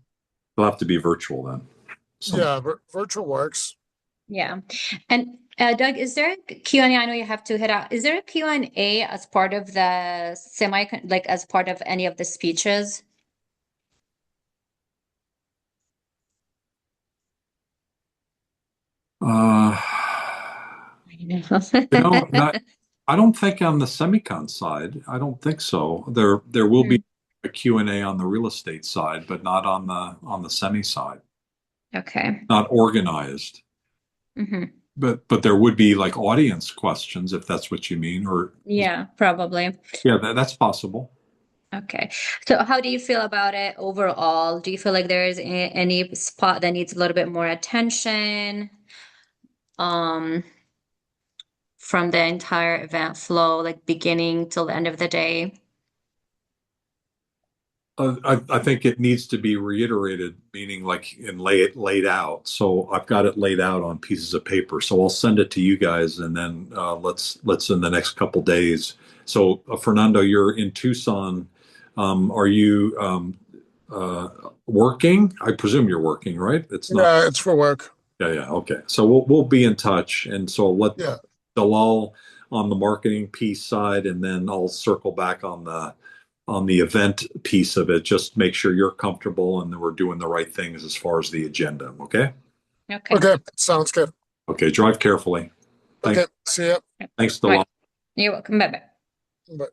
have to be virtual then. Yeah, virtual works. Yeah. And Doug, is there a Q&A? I know you have to head out. Is there a Q&A as part of the as part of any of the speeches? I don't think on the semicon side. I don't think so. There will be a Q&A on the real estate side, but not on the semi side. Okay. Not organized. Mm-hmm. But there would be like audience questions if that's what you mean, or yeah, probably. Yeah, that's possible. Okay. So how do you feel about it overall? Do you feel like there's any spot that needs a little bit more attention? From the entire event flow, like beginning till the end of the day? I think it needs to be reiterated, meaning like and laid out. So I've got it laid out on pieces of paper. So I'll send it to you guys, and then let's in the next couple days. So Fernando, you're in Tucson. Are you working? I presume you're working, right? It's not. Yeah, it's for work. Yeah. Okay. So we'll be in touch, and so I'll let Dalal on the marketing piece side, and then I'll circle back on the event piece of it. Just make sure you're comfortable and that we're doing the right things as far as the agenda. Okay. Okay. Sounds good. Okay. Drive carefully. Thanks. Okay. See ya. Thanks, Dalal. You're welcome. Bye-bye. Bye.